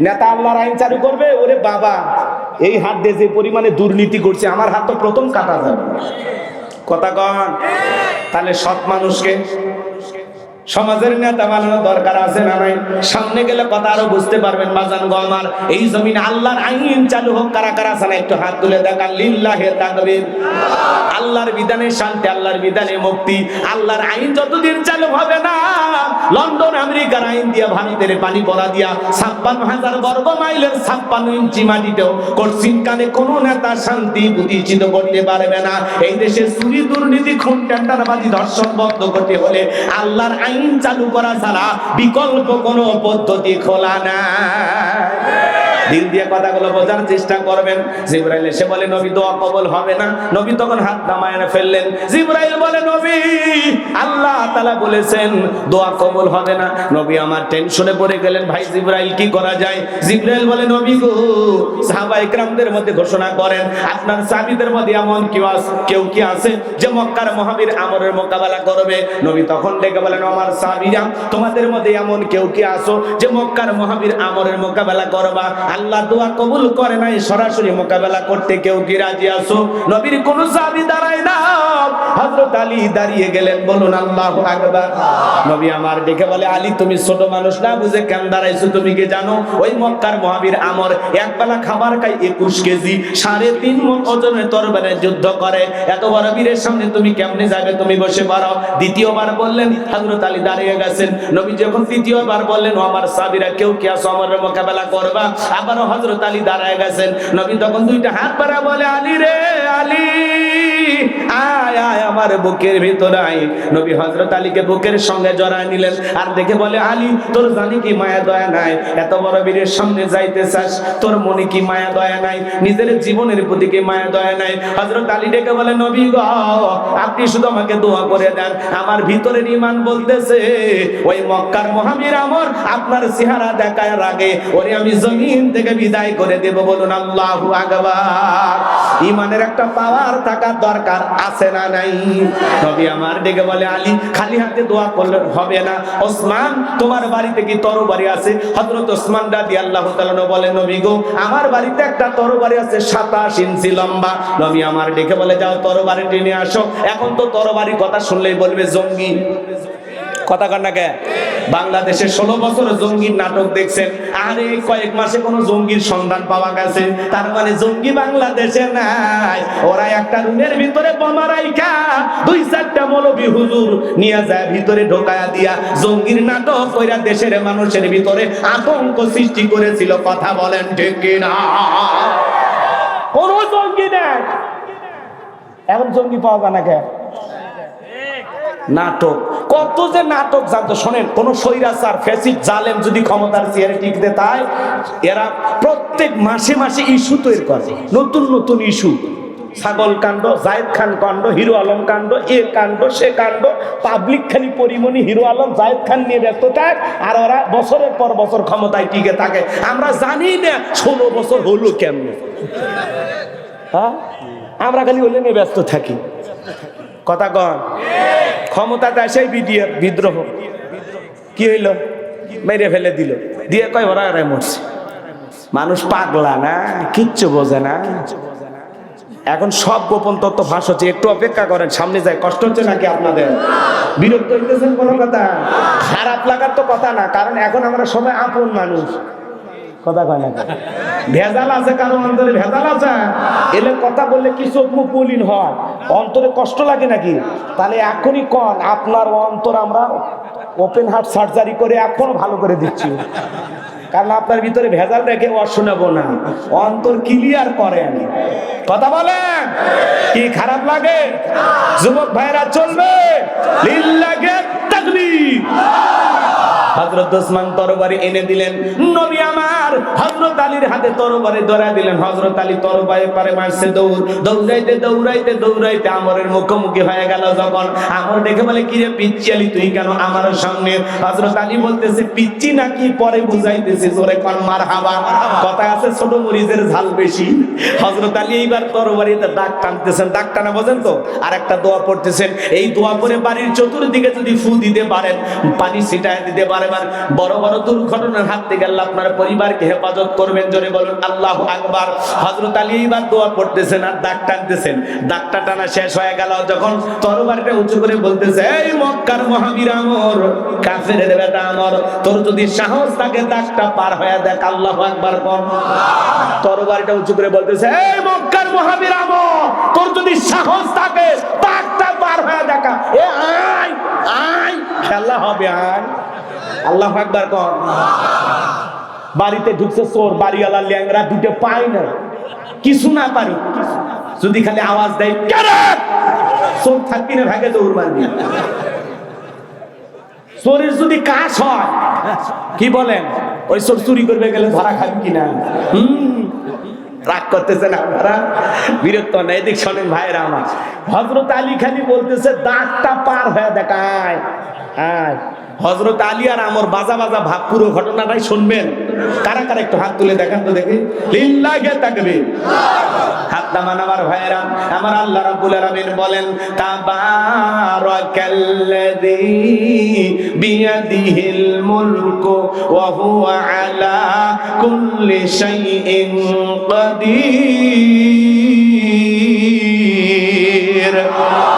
A: নেতা আল্লাহর আইন চালু করবে? ওরে বাবা, এই হাত দিয়ে যে পরিমাণে দুর্নীতি করছে, আমার হাত তো প্রথম কাটা যাবে। কথা কন। তাহলে সৎ মানুষকে সমাজের নেতা বানানোর দরকার আছে না নাই? সামনে গেলে কথা আরো বুঝতে পারবেন। বাজান গো আমার, এই জমিনে আল্লাহর আইন চালু হোক। কারা কারা আছে না একটু হাত তুলে দেখান। লিল্লাহি তাকবীর। আল্লাহর বিধানে শান্তি, আল্লাহর বিধানে মুক্তি। আল্লাহর আইন যতদিন চালু হবে না, লন্ডন আমেরিকার আইন দিয়া, ভারতের পানি পড়া দিয়া 56,000 বর্গ মাইলের 56 ইঞ্চি মাটিতেও কঠিন কানে কোন নেতা শান্তি প্রতিষ্ঠিত করতে পারবে না। এই দেশে চুরি, দুর্নীতি, খুন, টেন্ডারবাজি, ধর্ষণ বন্ধ করতে হলে আল্লাহর আইন চালু করা ছাড়া বিকল্প কোনো পদ্ধতি খোলা নাই। দিল দিয়ে কথাগুলো বোঝার চেষ্টা করবেন। জিবরাইল এসে বলে, নবী দোয়া কবুল হবে না। নবী তখন হাত নামায় ফেললেন। জিবরাইল বলে, নবী আল্লাহ তাআলা বলেছেন দোয়া কবুল হবে না। নবী আমার টেনশনে পড়ে গেলেন, ভাই জিবরাইল কি করা যায়? জিবরাইল বলে, নবী গো, সাহাবায়ে কেরামদের মধ্যে ঘোষণা করেন, আপনার সাহাবীদের মধ্যে এমন কেউ কি আছে যে মক্কার মহাবীর আমরের মোকাবেলা করবে? নবী তখন ডেকে বলেন, আমার সাহাবীরা, তোমাদের মধ্যে এমন কেউ কি আছো যে মক্কার মহাবীর আমরের মোকাবেলা করবা? আল্লাহ দোয়া কবুল করে নাই, সরাসরি মোকাবেলা করতে কেউ কি রাজি আছো? নবীর কোন সাহাবী দাঁড়ায় না, হযরত আলী দাঁড়িয়ে গেলেন। বলুন আল্লাহু আকবার। নবী আমার ডেকে বলে, আলী তুমি ছোট মানুষ না বুঝে কেন দাঁড়াইছো? তুমি কি জানো ওই মক্কার মহাবীর আমর একবেলা খাবার খায় 21 কেজি, 3.5 মণ ওজনের তরবারে যুদ্ধ করে। এত বড় বীরের সামনে তুমি কেমনে যাবে? তুমি বসে পড়ো। দ্বিতীয়বার বললেন, হযরত আলী দাঁড়িয়ে গেছেন। নবী যখন তৃতীয়বার বললেন, ও আমার সাহাবীরা কেউ কি আছো আমরের মোকাবেলা করবা? আবারও হযরত আলী দাঁড়ায় গেছেন। নবী তখন দুইটা হাত বাড়া বলে, আলী রে আলী, আয় আয় আমার বুকের ভিতরে আয়। নবী হযরত আলীকে বুকের সঙ্গে জড়ায় নিলেন আর দেখে বলে, আলী তোর জানি কি মায়া দয়া নাই? এত বড় বীরের সামনে যাইতে চাস, তোর মনে কি মায়া দয়া নাই? নিজের জীবনের প্রতি কি মায়া দয়া নাই? হযরত আলী ডেকে বলে, নবী গো, আপনি শুধু আমাকে দোয়া করে দেন। আমার ভিতরের ঈমান বলতেছে ওই মক্কার মহাবীর আমর আপনার চেহারা দেখার আগে ওরে আমি জমিন থেকে বিদায় করে দেব। বলুন আল্লাহু আকবার। ঈমানের একটা পাওয়ার থাকা দরকার আছে না নাই? নবী আমার ডেকে বলে, আলী খালি হাতে দোয়া করলে হবে না। ওসমান তোমার বাড়িতে কি তরবারি আছে? হযরত ওসমান রাদিয়াল্লাহু তাআলা বলেন, নবী গো, আমার বাড়িতে একটা তরবারি আছে 27 ইঞ্চি লম্বা। নবী আমার ডেকে বলে, যাও তরবারি টেনে আসো। এখন তো তরবারির কথা শুনলেই বলবে জঙ্গি। কথা কন না কে? বাংলাদেশে 16 বছর জঙ্গির নাটক দেখছেন, আর এই কয়েক মাসে কোন জঙ্গির সন্ধান পাওয়া গেছে? তার মানে জঙ্গি বাংলাদেশে নাই। ওরা একটা রুমের ভিতরে বোমা রাইখা 2-4টা মৌলবী হুজুর নিয়ে যায় ভিতরে ঢোকায়া দিয়া জঙ্গির নাটক কইরা দেশের মানুষের ভিতরে আতঙ্ক সৃষ্টি করেছিল। কথা বলেন ঠিক কিনা? কোন জঙ্গি নাই। এখন জঙ্গি পাওয়া যায় না কে? নাটক, কত যে নাটক জানতো। শোনেন, কোন স্বৈরাচার ফ্যাসিস্ট জালেম যদি ক্ষমতার চেয়ারে টিকতে তাই, এরা প্রত্যেক মাসে মাসে ইস্যু তৈরি করে, নতুন নতুন ইস্যু। ছাগল কাণ্ড, জায়েদ খান কাণ্ড, হিরো আলম কাণ্ড, এ কাণ্ড সে কাণ্ড। পাবলিক খালি পরিমণি হিরো আলম জায়েদ খান নিয়ে ব্যস্ত থাক, আর ওরা বছরের পর বছর ক্ষমতায় টিকে থাকে। আমরা জানি না 16 বছর হলো কেমনে। হ্যাঁ, আমরা খালি হলে নিয়ে ব্যস্ত থাকি। কথা কন। ক্ষমতাতে এসেই বিদ্রোহ কি হইল? মেরে ফেলে দিল, দিয়ে কয় ওরা মরছে। মানুষ পাগলা না, কিচ্ছু বোঝে না। এখন সব গোপন তথ্য ফাঁস হচ্ছে। একটু অপেক্ষা করেন, সামনে যায়। কষ্ট হচ্ছে নাকি আপনাদের? বিরক্ত হইতেছেন? কোনো কথা খারাপ লাগার তো কথা না, কারণ এখন আমরা সবাই আপন মানুষ। কথা কয় না? ভেজাল আছে কারো অন্তরে, ভেজাল আছে, এলে কথা বললে কি চোখ মুখ মলিন হয়, অন্তরে কষ্ট লাগে নাকি? তাহলে এখনই কন আপনার অন্তর আমরা ওপেন হার্ট সার্জারি করে এখনো ভালো করে দিচ্ছি, কারণ আপনার ভিতরে ভেজাল রেখে শোনাবো না, অন্তর ক্লিয়ার করেন। কথা বলেন, কি খারাপ লাগে? যুবক ভাইরা চলবে লিল্লাহি তাকবীর। হযরত ওসমান তরবারি এনে দিলেন, নবী আমার হযরত আলীর হাতে তরবারি ধরা দিলেন। হযরত আলী তরবারি পারে মারছে দৌড়, দৌড়াইতে দৌড়াইতে দৌড়াইতে আমরের মুখোমুখি হয়ে গেল। যখন আমর দেখে বলে, কি রে পিচ্চি আলী, তুই কেন আমার সামনে? হযরত আলী বলতেছে, পিচ্চি নাকি পরে বুঝাইতেছি, জোরে কোন মারহাবা। কথা আছে ছোট মরিচের ঝাল বেশি। হযরত আলী এইবার তরবারিতে দাগ টানতেছেন, দাগ টানা বোঝেন তো, আর একটা দোয়া পড়তেছেন। এই দোয়া পড়ে বাড়ির চতুর্দিকে যদি ফু দিতে পারেন, পানি ছিটায় দিতে পারেন, বড় বড় দুর্ঘটনার হাত থেকে আল্লাহ আপনার পরিবারকে হেফাজত করবেন। জোরে বলুন আল্লাহু আকবার। হযরত আলী এইবার দোয়া পড়তেছেন আর দাগ টানতেছেন। দাগটা টানা শেষ হয়ে গেল যখন তরবারিটা উঁচু করে বলতেছে, এই মক্কার মহাবীর আমর, কাফেরের বেটা আমর, তোর যদি সাহস থাকে দাগটা পার হয়ে দেখ, আল্লাহু আকবার বল। তরবারিটা উঁচু করে বলতেছে, এই মক্কার মহাবীর আমর, তোর যদি সাহস থাকে দাগটা পার হয়ে দেখা, এ আয় আয়, খেলা হবে, আয়। আল্লাহু আকবার কোন। বাড়িতে ঢুকছে চোর, বাড়িওয়ালা ল্যাংরা দুটো পায় না, কিছু না পারি, যদি খালি আওয়াজ দেয় চোর থাকবি না, ভাগে দৌড় মারবি। চোরের যদি কাজ হয়, কি বলেন, ওই চোর চুরি করবে গেলে ধরা খাবি কিনা? রাগ করতেছেন আপনারা, বিরক্ত না? এদিক শোনেন ভাইরা আমার, হযরত আলী খালি বলতেছে দাগটা পার হয়ে দেখায়, আয়। হযরত আলী আর আমর বাজা বাজা ভাব, পুরো ঘটনাটাই শুনবেন। কারা কারা একটু হাত তুলে দেখান তো দেখি, লিল্লাহি তাকবীর। হাত নামান আমার ভাইরা আমার। আল্লাহ রাব্বুল আলামিন বলেন, তাবারাকাল্লাযী বিয়াদিহিল মুলকু ওয়া হুয়া আলা কুল্লি শাইইন কাদির।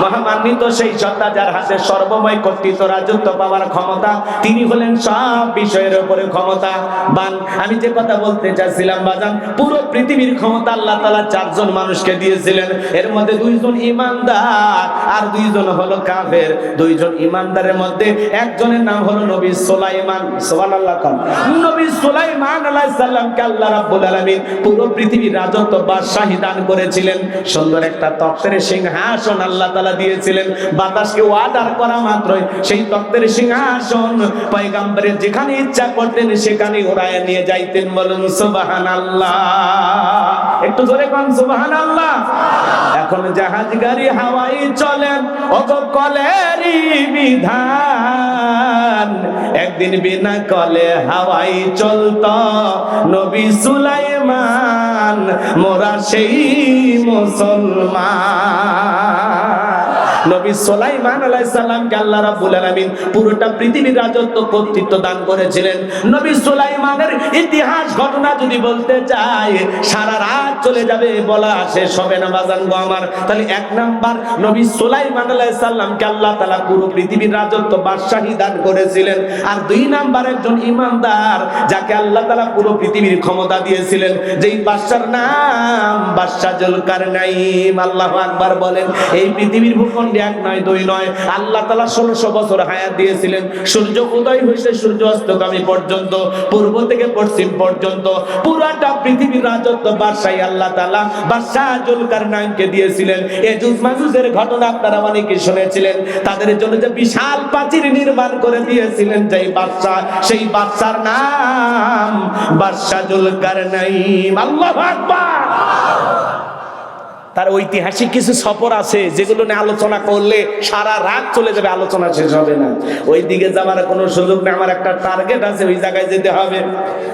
A: মহামান্বিত সেই সত্তা যার হাতে সর্বময় কর্তৃত্ব, রাজত্ব পাওয়ার ক্ষমতা, তিনি হলেন সব বিষয়ের উপরে ক্ষমতা বান। আমি যে কথা বলতে চাচ্ছিলাম বাজান, পুরো পৃথিবীর ক্ষমতা আল্লাহ তাআলা চারজন মানুষকে দিয়েছিলেন। এর মধ্যে দুইজন ইমানদার আর দুইজন হলো কাফের। দুইজন ইমানদারের মধ্যে একজনের নাম হলো নবী সুলাইমান। সুবহানাল্লাহ। নবী সুলাইমান আলাইহিস সালামকে আল্লাহ রাব্বুল আলামিন পুরো পৃথিবীর রাজত্ব বাদশাহী দান করেছিলেন। সুন্দর একটা তখ্তের সিংহাসন আল্লাহ তাআলা দিয়েছিলেন। বাতাসকে অর্ডার করা মাত্রই সেই তখ্তের সিংহাসন পয়গম্বরের যেখানে ইচ্ছা করতেন সেখানে ওড়ায় নিয়ে যাইতেন। বলুন সুবহানাল্লাহ। একটু জোরে কোন সুবহানাল্লাহ। এখন জাহাজ গাড়ি হাওয়াই চলেন, ওগো কলেরই বিধান। একদিন বিনা কলে হাওয়াই চলতো নবী সুলাইমান, মোরা সেই মুসলমান। নবী সুলাইমান আলাইহিস সালামকে আল্লাহ রাব্বুল আলামিন পুরোটা পৃথিবীর রাজত্ব কর্তৃত্ব দান করেছিলেন। নবী সুলাইমানের ইতিহাস ঘটনা যদি বলতে চাই সারা রাত চলে যাবে, বলা শেষ হবে না বাজান গো আমার। তাহলে এক নাম্বার, নবী সুলাইমান আলাইহিস সালামকে আল্লাহ তাআলা পুরো পৃথিবীর রাজত্ব বাদশাহী দান করেছিলেন। আর দুই নাম্বার, একজন ইমানদার যাকে আল্লাহ তাআলা পুরো পৃথিবীর ক্ষমতা দিয়েছিলেন, যেই বাদশার নাম বাদশা জুলকারনাইন। আল্লাহু আকবার বলেন। এই পৃথিবীর ভূখণ্ডে এক নয় দুই নয়, আল্লাহ তাআলা 1600 বছর হায়াত দিয়েছিলেন। সূর্য উদয় হইছে সূর্য অস্তগামী পর্যন্ত, পূর্ব থেকে পশ্চিম পর্যন্ত পুরাটা পৃথিবীর রাজত্ব বাদশাহী আল্লাহ তাআলা বাদশা জুলকারনাইনকে দিয়েছিলেন। এজুজ মাজুজের ঘটনা আপনারা অনেকে শুনেছিলেন। তাদের জন্য যে বিশাল প্রাচীর নির্মাণ করে দিয়েছিলেন যেই বাদশা, সেই বাদশার নাম বাদশা জুলকারনাইন। আল্লাহু আকবার। তার ঐতিহাসিক কিছু সফর আছে যেগুলো নিয়ে আলোচনা করলে সারা রাত চলে যাবে, আলোচনা শেষ হবে না। ওই দিকে যাওয়ার কোনো সুযোগ নেই। আমার একটা টার্গেট আছে, ওই জায়গায় যেতে হবে।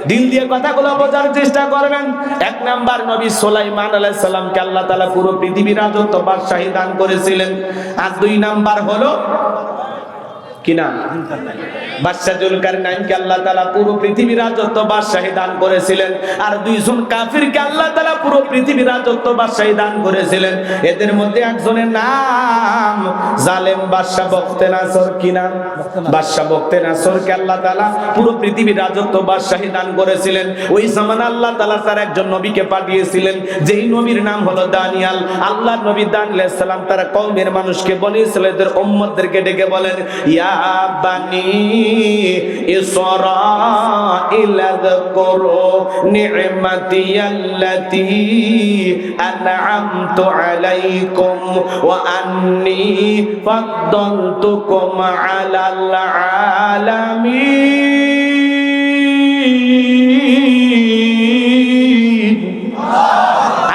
A: দিল দিয়ে কথাগুলো বোঝার চেষ্টা করবেন। এক নাম্বার, নবী সুলাইমান আলাইহিস সালামকে আল্লাহ তাআলা পুরো পৃথিবীর রাজত্ব বাদশাহী দান করেছিলেন। আর দুই নাম্বার হলো কি নাম? বাদশাহ জুলকারনাইনকে আল্লাহ তাআলা পুরো পৃথিবীর রাজত্ব বাদশাহী দান করেছিলেন, আর দুইজন কাফিরকে আল্লাহ তাআলা পুরো পৃথিবীর রাজত্ব বাদশাহী দান করেছিলেন। এদের মধ্যে একজনের নাম জালেম বাদশাহ বখতেনাসর। কি নাম? বাদশাহ বখতেনাসরকে আল্লাহ তাআলা পুরো পৃথিবীর রাজত্ব বাদশাহী দান করেছিলেন। ওই জামানা আল্লাহ তাআলা তার একজন নবীকে পাঠিয়েছিলেন, যেই নবীর নাম হলো দানিয়াল। আল্লাহর নবী দানিয়াল আলাইহিস সালাম তার কওমের মানুষকে, বনি ইসরাঈলের উম্মতদেরকে ডেকে বলেন, ইয়া বানি ইসরাঈল আযকুরু নি'মাতিয়াল্লাতী আন'আমতু আলাইকুম ওয়া আন্নী ফাদ্দালতুকুম আলাল আলামিন।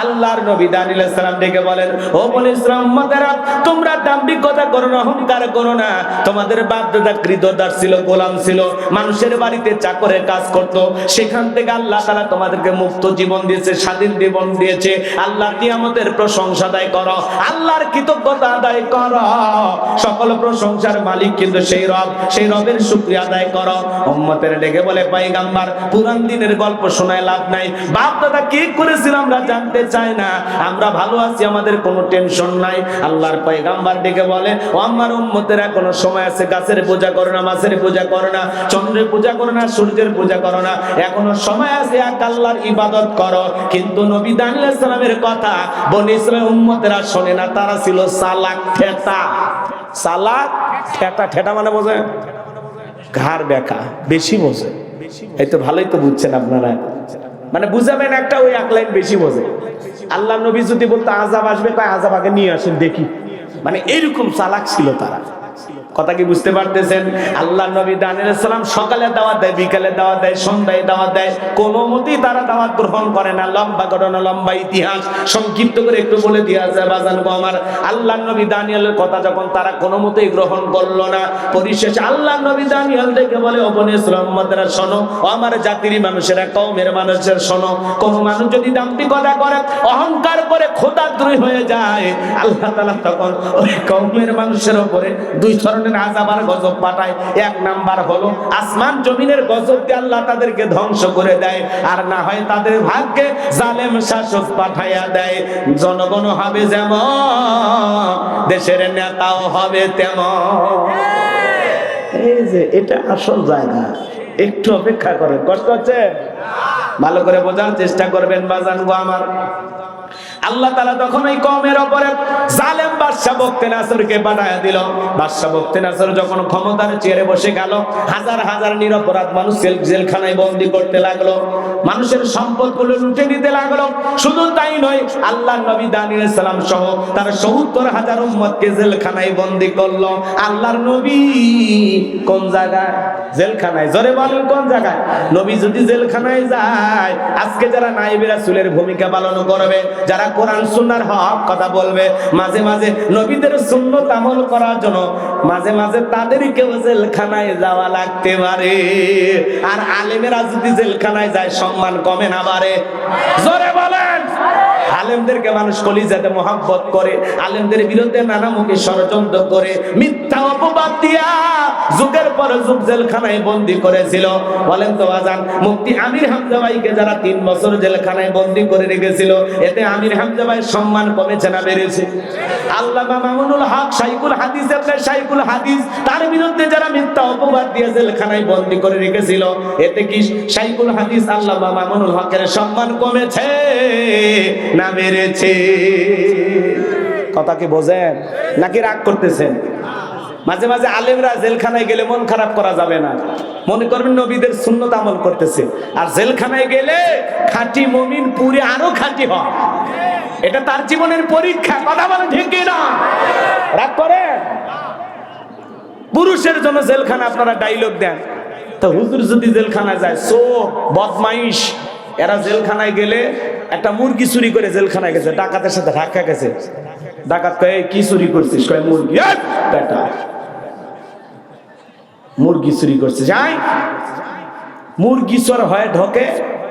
A: আল্লাহর নবী দানিয়েল আলাইহিস সালাম ডেকে বলেন, ও বনি ইসরাঈল উম্মতেরা, তোমরা দাম্ভিকতা করো না, অহংকার করো না। তোমাদের বাপ দাদা ক্রীতদাস ছিল, গোলাম ছিল, মানুষের বাড়িতে চাকরের কাজ করত। সেখান থেকে আল্লাহ তাআলা তোমাদেরকে মুক্ত জীবন দিয়েছে, স্বাধীন জীবন দিয়েছে। আল্লাহর নিয়ামতের প্রশংসা আদায় করো, আল্লাহর কৃতজ্ঞতা আদায় করো। সকল প্রশংসার মালিক কিন্তু সেই রব, সেই রবের শুকরিয়া আদায় করো। উম্মতের ডেকে বলে, পয়গম্বর, পুরান দিনের গল্প শোনায় লাভ নাই। বাপ দাদা কি করেছিল আমরা জানতে চাই না, আমরা ভালো আছি, আমাদের কোনো টেনশন নাই। আল্লাহর পয়গম্বর ডেকে বলে, ও আমার উম্মতেরা, কোনো সময় আছে গাছের পূজা করো না, মাছের পূজা করো না, চন্দ্রের পূজা করো না, সূর্যের পূজা করো না, এখনো সময় আছে, এক আল্লাহর ইবাদত করো। কিন্তু নবী দানিয়েল আলাইহিস সালামের কথা বনি ইসরাঈল উম্মতেরা শোনে না, তারা ছিল চালাক ঠেটা। চালাক ঠেটা, ঠেটা মানে বোঝে ঘাড় বেঁকা, বেশি বোঝে। এই তো ভালোই তো বুঝছেন আপনারা, মানে বুঝাবেন একটা, ওই এক লাইন বেশি বোঝে। আল্লাহ নবী যদি বলতো আযাব আসবে, কয় আযাব আগে নিয়ে আসেন দেখি, মানে এইরকম চালাক ছিল তারা। কথা কি বুঝতে পারতেছেন? আল্লাহ নবী দানিয়েল আলাইহিস সালাম সকালে দাওয়াত দেয়, বিকালে দাওয়াত দেয়, সন্ধ্যায় দাওয়াত দেয়, কোনো মতেই তারা দাওয়াত গ্রহণ করে না। লম্বা ঘটনা, লম্বা ইতিহাস, সংক্ষিপ্ত করে একটু বলে দিয়া যায় বাজান গো আমার। আল্লাহ নবী দানিয়েলের কথা যখন তারা কোনো মতেই গ্রহণ করলো না, পরিশেষে আল্লাহ নবী দানিয়েল দেখে বলে, ও বনি ইসরাঈল উম্মতেরা শোনো, ও আমার জাতির মানুষেরা, কওমের মানুষের শোনো, কোন মানুষ যদি দাম্ভিকতা করে, অহংকার করে, খোদাদ্রোহী হয়ে যায়, আল্লাহ তাআলা তখন ওই কওমের মানুষের উপরে দুই ধরনের আযাব আর গজব পাঠায়। এক নাম্বার হলো আসমান জমিনের গজব দিয়ে আল্লাহ তাদেরকে ধ্বংস করে দেয়, আর না হয় তাদের ভাগ্যে জালেম শাসক পাঠাইয়া দেয়। জনগণ হবে যেমন, দেশের নেতাও হবে তেমন। এই যে এটা আসল জায়গা, একটু অপেক্ষা করেন। কষ্ট হচ্ছে? ভালো করে বোঝার চেষ্টা করবেন বাজান গো আমার। আল্লাহ তাআলা তখন এই কওমের উপরে জালেম বাদশা বখতেনাসরকে পাঠায়া দিল। বাদশা বখতেনাসর যখন ক্ষমতার চেয়ারে বসে গেল, হাজার হাজার নিরপরাধ মানুষ জেলখানায় বন্দী করতে লাগলো, মানুষের সম্পদগুলো লুটে নিতে লাগলো। শুধু তাই নয়, আল্লাহর নবী দানিয়েল আলাইহিস সালাম সহ তার ৭০,০০০ উম্মতকে জেলখানায় বন্দী করলো। আল্লাহর নবী কোন জায়গায়? জেলখানায়। জোরে বলেন কোন জায়গায়? নবী যদি জেলখানায় যায়, আজকে যারা নায়েবে রাসূলের ভূমিকা পালন করবে, যারা কোরআন সুন্নাহর হক কথা বলবে, মাঝে মাঝে নবীদের সুন্নাত আমল করার জন্য মাঝে মাঝে তাদেরকেও জেলখানায় যাওয়া লাগতে পারে। আর আলেমেরা যদি জেলখানায় যায়, সম্মান কমে না বাড়ে? জোরে বলেন। আলেমদেরকে মানুষ কলিজাতে মহব্বত করে, আলেমদের বিরুদ্ধে নানামুখী ষড়যন্ত্র করে, মিথ্যা অপবাদ দিয়া যুগের পর যুগ জেলখানায় বন্দী করেছিল। বলেন তো বাজান, মুফতি আমির হামজা ভাইকে যারা ৩ বছর জেলখানায় বন্দী করে রেখেছিল, এতে আমির হামজা ভাইয়ের সম্মান কমেছে না বেড়েছে? আল্লামা মামুনুল হক শাইখুল হাদিস, আপনার শাইখুল হাদিস, তার বিরুদ্ধে যারা মিথ্যা অপবাদ দিয়ে জেলখানায় বন্দী করে রেখেছিল, এতে কি শাইখুল হাদিস আল্লামা মামুনুল হকের সম্মান কমেছে না বেড়েছে? কথা কি বোঝেন নাকি রাগ করতেছেন? মাঝে মাঝে আলেমরা জেলখানায় গেলে মন খারাপ করা যাবে না। মনে করবেন নবীদের সুন্নত আমল করতেছে, আর জেলখানায় গেলে খাঁটি মুমিন পুরে আরো খাঁটি হয়। এটা তার জীবনের পরীক্ষা। কথা বলে ঠিক না? রাগ করে? পুরুষের জন্য জেলখানা আপনারা ডায়লগ দেন, তো হুজুর যদি জেলখানায় যায়, চোর বদমাইশ, এরা জেলখানায় গেলে একটা মুরগি চুরি করে জেলখানায় গেছে, ডাকাতের সাথে ধাক্কা গেছে। ডাকাত কয়ে, কি চুরি করছিস? কয়ে, মুরগি। বেটা, মুরগি চুরি করছিস? যাই, মুরগি চোর হয়ে ঢোকে,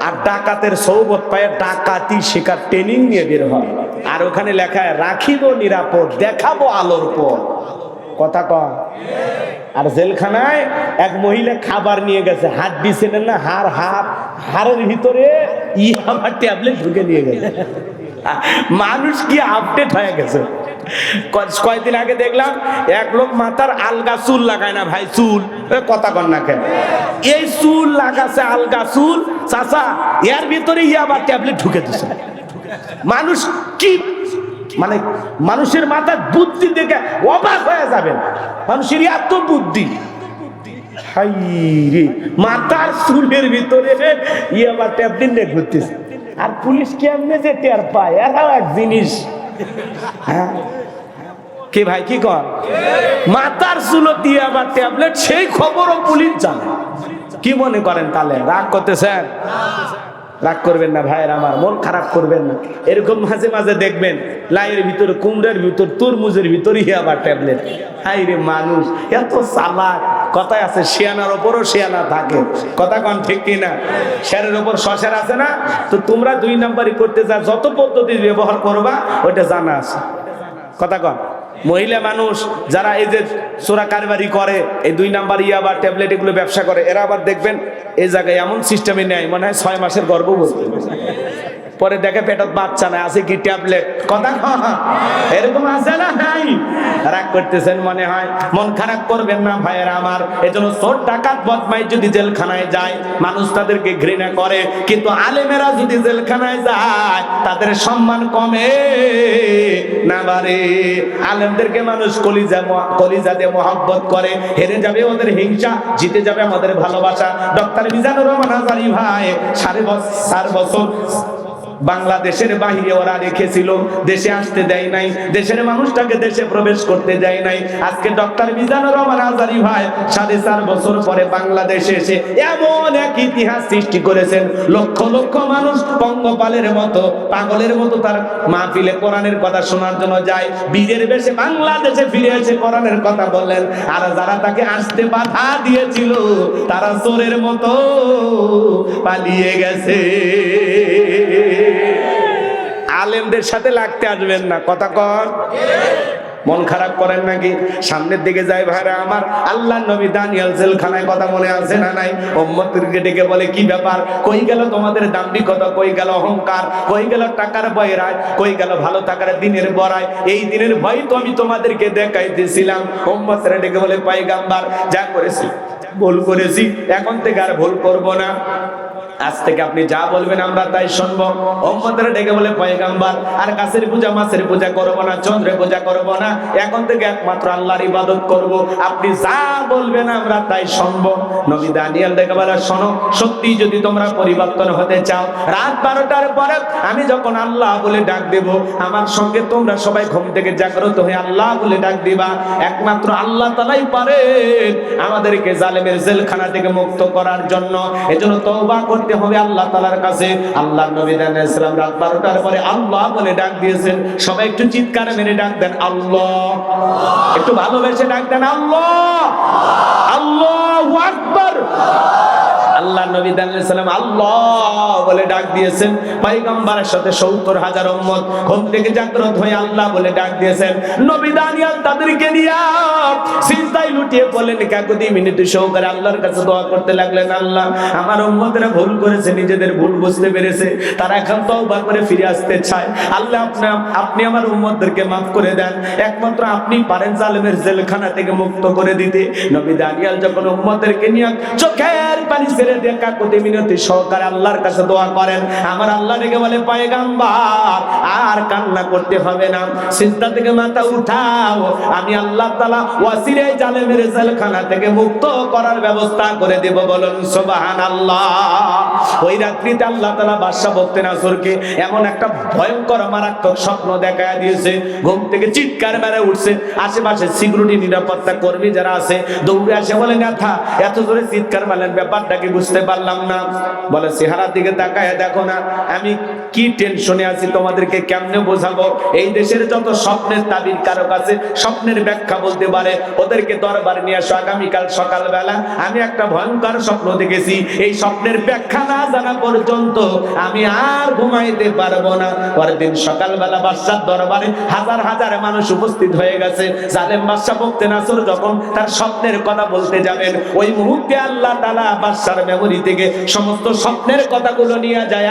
A: আর ডাকাতের সৌবত পায়ে ডাকাতি শেখার ট্রেনিং নিয়ে বের হয়। আর ওখানে লেখা, রাখিব নিরাপদ, দেখাবো আলোর পর। কথা কম। আর জেলখানায় এক মহিলা খাবার নিয়ে গেছে, হাত দিছিলেন না, হাড়ের ভিতরে আবার ট্যাবলেট ঢুকে নিয়ে গেছে। মানুষ কি আপডেট হয়ে গেছে। কয়েকদিন আগে দেখলাম এক লোক মাথার আলগা চুল লাগায় না ভাই, চুল কথা কন না কেন, এই চুল লাগাছে আলগা চুল, চাচা এর ভিতরে আবার ট্যাবলেট ঢুকে দিছে। মানুষ কি মানে মানুষের মাথার বুদ্ধি দেখে অবাক হয়ে যাবেন, মানুষের এত বুদ্ধি। হাই রে, মাথার চুলের ভিতরে আবার ট্যাবলেট নিয়ে ঘুরতেছে। আর পুলিশ কেমনে যে টের পায়, এরাও এক জিনিস। হ্যাঁ কে ভাই কি কর, মাথার চুলো দিয়ে আবার ট্যাবলেট, সেই খবরও পুলিশ জানে। কি মনে করেন তাহলে রাগ করতেছেন? রাগ করবেন না ভাইয়ের আমার, মন খারাপ করবেন না। এরকম মাঝে মাঝে দেখবেন লাইয়ের ভিতরে, কুমড়ার ভিতর, তরমুজের ভিতরে আবার ট্যাবলেট। হাই রে মানুষ এত চালাক। কথায় আছে শিয়ানার ওপরও শিয়ানা থাকে, কথা কন ঠিক কিনা? শেরের ওপর শশের আছে না? তো তোমরা 2 নাম্বারই করতে যা যত পদ্ধতি ব্যবহার করবা ওইটা জানা আছে, কথা কন। মহিলা মানুষ যারা এই যে চোরা কারবারি করে, এই 2 নাম্বার আবার ট্যাবলেট এগুলো ব্যবসা করে, এরা আবার দেখবেন এই জায়গায় এমন সিস্টেমে নেয় মনে হয় 6 মাসের গর্ভবতী, পরে দেখে পেটত বাচ্চা না, আছে কি ট্যাবলেট, কথা এরকম আছে না? নাই, রাগ করতেছেন মনে হয়। মন খারাপ করবেন না ভাইয়েরা আমার। এজন্য চোর ডাকাত বদমাই যদি জেলখানায় যায় মানুষ তাদেরকে ঘৃণা করে, কিন্তু আলেমেরা যদি জেলখানায় যায় তাদের সম্মান কমে না বাড়ে। আলেমদেরকে মানুষ কলিজা দিয়ে মহব্বত করে, হেরে যাবে ওদের হিংসা, জিতে যাবে আমাদের ভালোবাসা। ডক্টর মিজানুর রহমান আজারি ভাই 4.5 বছর বাংলাদেশের বাহিরে ওরা রেখেছিল, দেশে আসতে দেয় নাই, দেশের মানুষটাকে দেশে প্রবেশ করতে দেয় নাই। আজকে ডক্টর মিজানুর রহমান আজারি ভাই 4.5 বছর পরে বাংলাদেশে এসে এমন এক ইতিহাস সৃষ্টি করেছেন, লক্ষ লক্ষ মানুষ পঙ্গপালের মতো, পাগলের মতো তার মাহফিলে কোরআনের কথা শোনার জন্য যায়। বীরের বেশে বাংলাদেশে ফিরে এসে কোরআনের কথা বললেন। আর যারা তাকে আসতে বাধা দিয়েছিল তারা চোরের মতো পালিয়ে গেছে। আলেমদের সাথে লাগতে আসবেন না, কথা কর। মন খারাপ করেন নাকি? সামনের দিকে যায় ভাইরা আমার। আল্লাহর নবী দানিয়েল জেলখানায়, কথা মনে আছে না নাই? উম্মতকে ডেকে বলে কি ব্যাপার, কই গেল তোমাদের দাম্ভিকতা, কই গেল অহংকার, কই গেল টাকার বয়রায়, কই গেল ভালো থাকার দিনের বড়ায়? এই দিনের ভয় তো আমি তোমাদেরকে দেখাইতেছিলাম। উম্মতরা ডেকে বলে পয়গাম্বার যা করেছি ভুল করেছি, এখন থেকে আর ভুল করব না, আজ থেকে আপনি যা বলবেন আমরা তাই শুনবো। উম্মতরা ডেকে বলে পয়গাম্বার আর গাছের পূজা মাছের পূজা করব না, চন্দ্রের পূজা করব না, এখন থেকে একমাত্র আল্লাহর ইবাদত করব, আপনি যা বলবেন আমরা তাই শুনবো। নবী দানিয়েল ডেকে বলে শোনো, সত্যি যদি তোমরা পরিবর্তন হতে চাও, রাত 12টার পরে আমি যখন আল্লাহ বলে ডাক দেব, আমার সঙ্গে তোমরা সবাই ঘুম থেকে জাগ্রত হয়ে আল্লাহ বলে ডাক দিবা। একমাত্র আল্লাহ তাআলাই পারেন আমাদেরকে জালেমের জেলখানা থেকে মুক্ত করার জন্য। এজন্য তওবা করতে হবে আল্লাহ তাআলার কাছে। আল্লাহর নবী দানিয়েল সালাম রাত 12টার পরে আল্লাহ বলে ডাক দিয়েছেন। সবাই একটু চিৎকার মেরে ডাক দেন আল্লাহ, একটু ভালোবেসে ডাক দেন আল্লাহ, আল্লাহু আকবার। আল্লাহ নবী দানিয়েল সালাম আল্লাহ বলে ডাক দিয়েছেন। পয়গম্বরের সাথে 70,000 উম্মত ঘুম থেকে জাগ্রত হয়ে আল্লাহ বলে ডাক দিয়েছেন। নবী দানিয়েল তাদেরকে নিয়ে সিজদায় লুটিয়ে পড়লেন, কাকুতি মিনতি সহকারে আল্লাহর কাছে দোয়া করতে লাগলেন, আল্লাহ আমার উম্মতেরা ভুল করেছে, নিজেদের ভুল বুঝতে পেরেছে, তারা এখন তওবা করে ফিরে আসতে চায়। আল্লাহ আপনি আমার উম্মতদেরকে মাফ করে দেন, একমাত্র আপনি পারেন জালেমের জেলখানা থেকে মুক্ত করে দিতে। নবী দানিয়েল যখন উম্মতদেরকে নিয়ে চোখের পানি ছেড়ে দিয়ে কাকুতি মিনতি সহকারে আল্লাহর কাছে দোয়া করেন, আমার আল্লাহ ডেকে বলে পয়গম্বর আর কান্না করতে হবে না, সিজদা থেকে মাথা উঠাও, আমি আল্লাহ তাআলা ওয়াসিরে জালেমের জেলখানা থেকে মুক্ত করার ব্যবস্থা করে দেব। বলুন সুবহানাল্লাহ। ওই রাত্রিতে আল্লাহ তাআলা বাদশা বকতে নাসরকে এমন একটা ভয়ঙ্কর মারাত্মক স্বপ্ন দেখায়া দিয়েছে, ঘুম থেকে চিৎকার মেরে উঠছে। আশেপাশে সিকিউরিটি নিরাপত্তা কর্মী যারা আছে দৌড়ে আসে, বলে নেতা এত জোরে চিৎকার মারলেন, ব্যাপারটা কি বুঝতে পারলাম না। বলে চেহারার দিকে তাকায় দেখো না আমি কি টেনশনে আছি, তোমাদেরকে কেমনে বোঝাবো। এই দেশের যত স্বপ্নের তাবির কারো কাছে স্বপ্নের ব্যাখ্যা বলতে পারে ওদেরকে দরবারে নিয়ে আসো। আগামীকাল সকালবেলা আমি একটা ভয়ঙ্কর স্বপ্ন দেখেছি, এই স্বপ্নের ব্যাখ্যা না জানা পর্যন্ত আমি আর ঘুমাইতে পারবো না। পরের দিন সকালবেলা বাদশার দরবারে হাজার হাজার মানুষ উপস্থিত হয়ে গেছে। জালেম বাদশা বুখতেনাসর যখন তার স্বপ্নের কথা বলতে যাবেন, ওই মুহূর্তে আল্লাহ তাআলা বাদশার মেমরি থেকে সমস্ত স্বপ্নের কথাগুলো নিয়ে যায়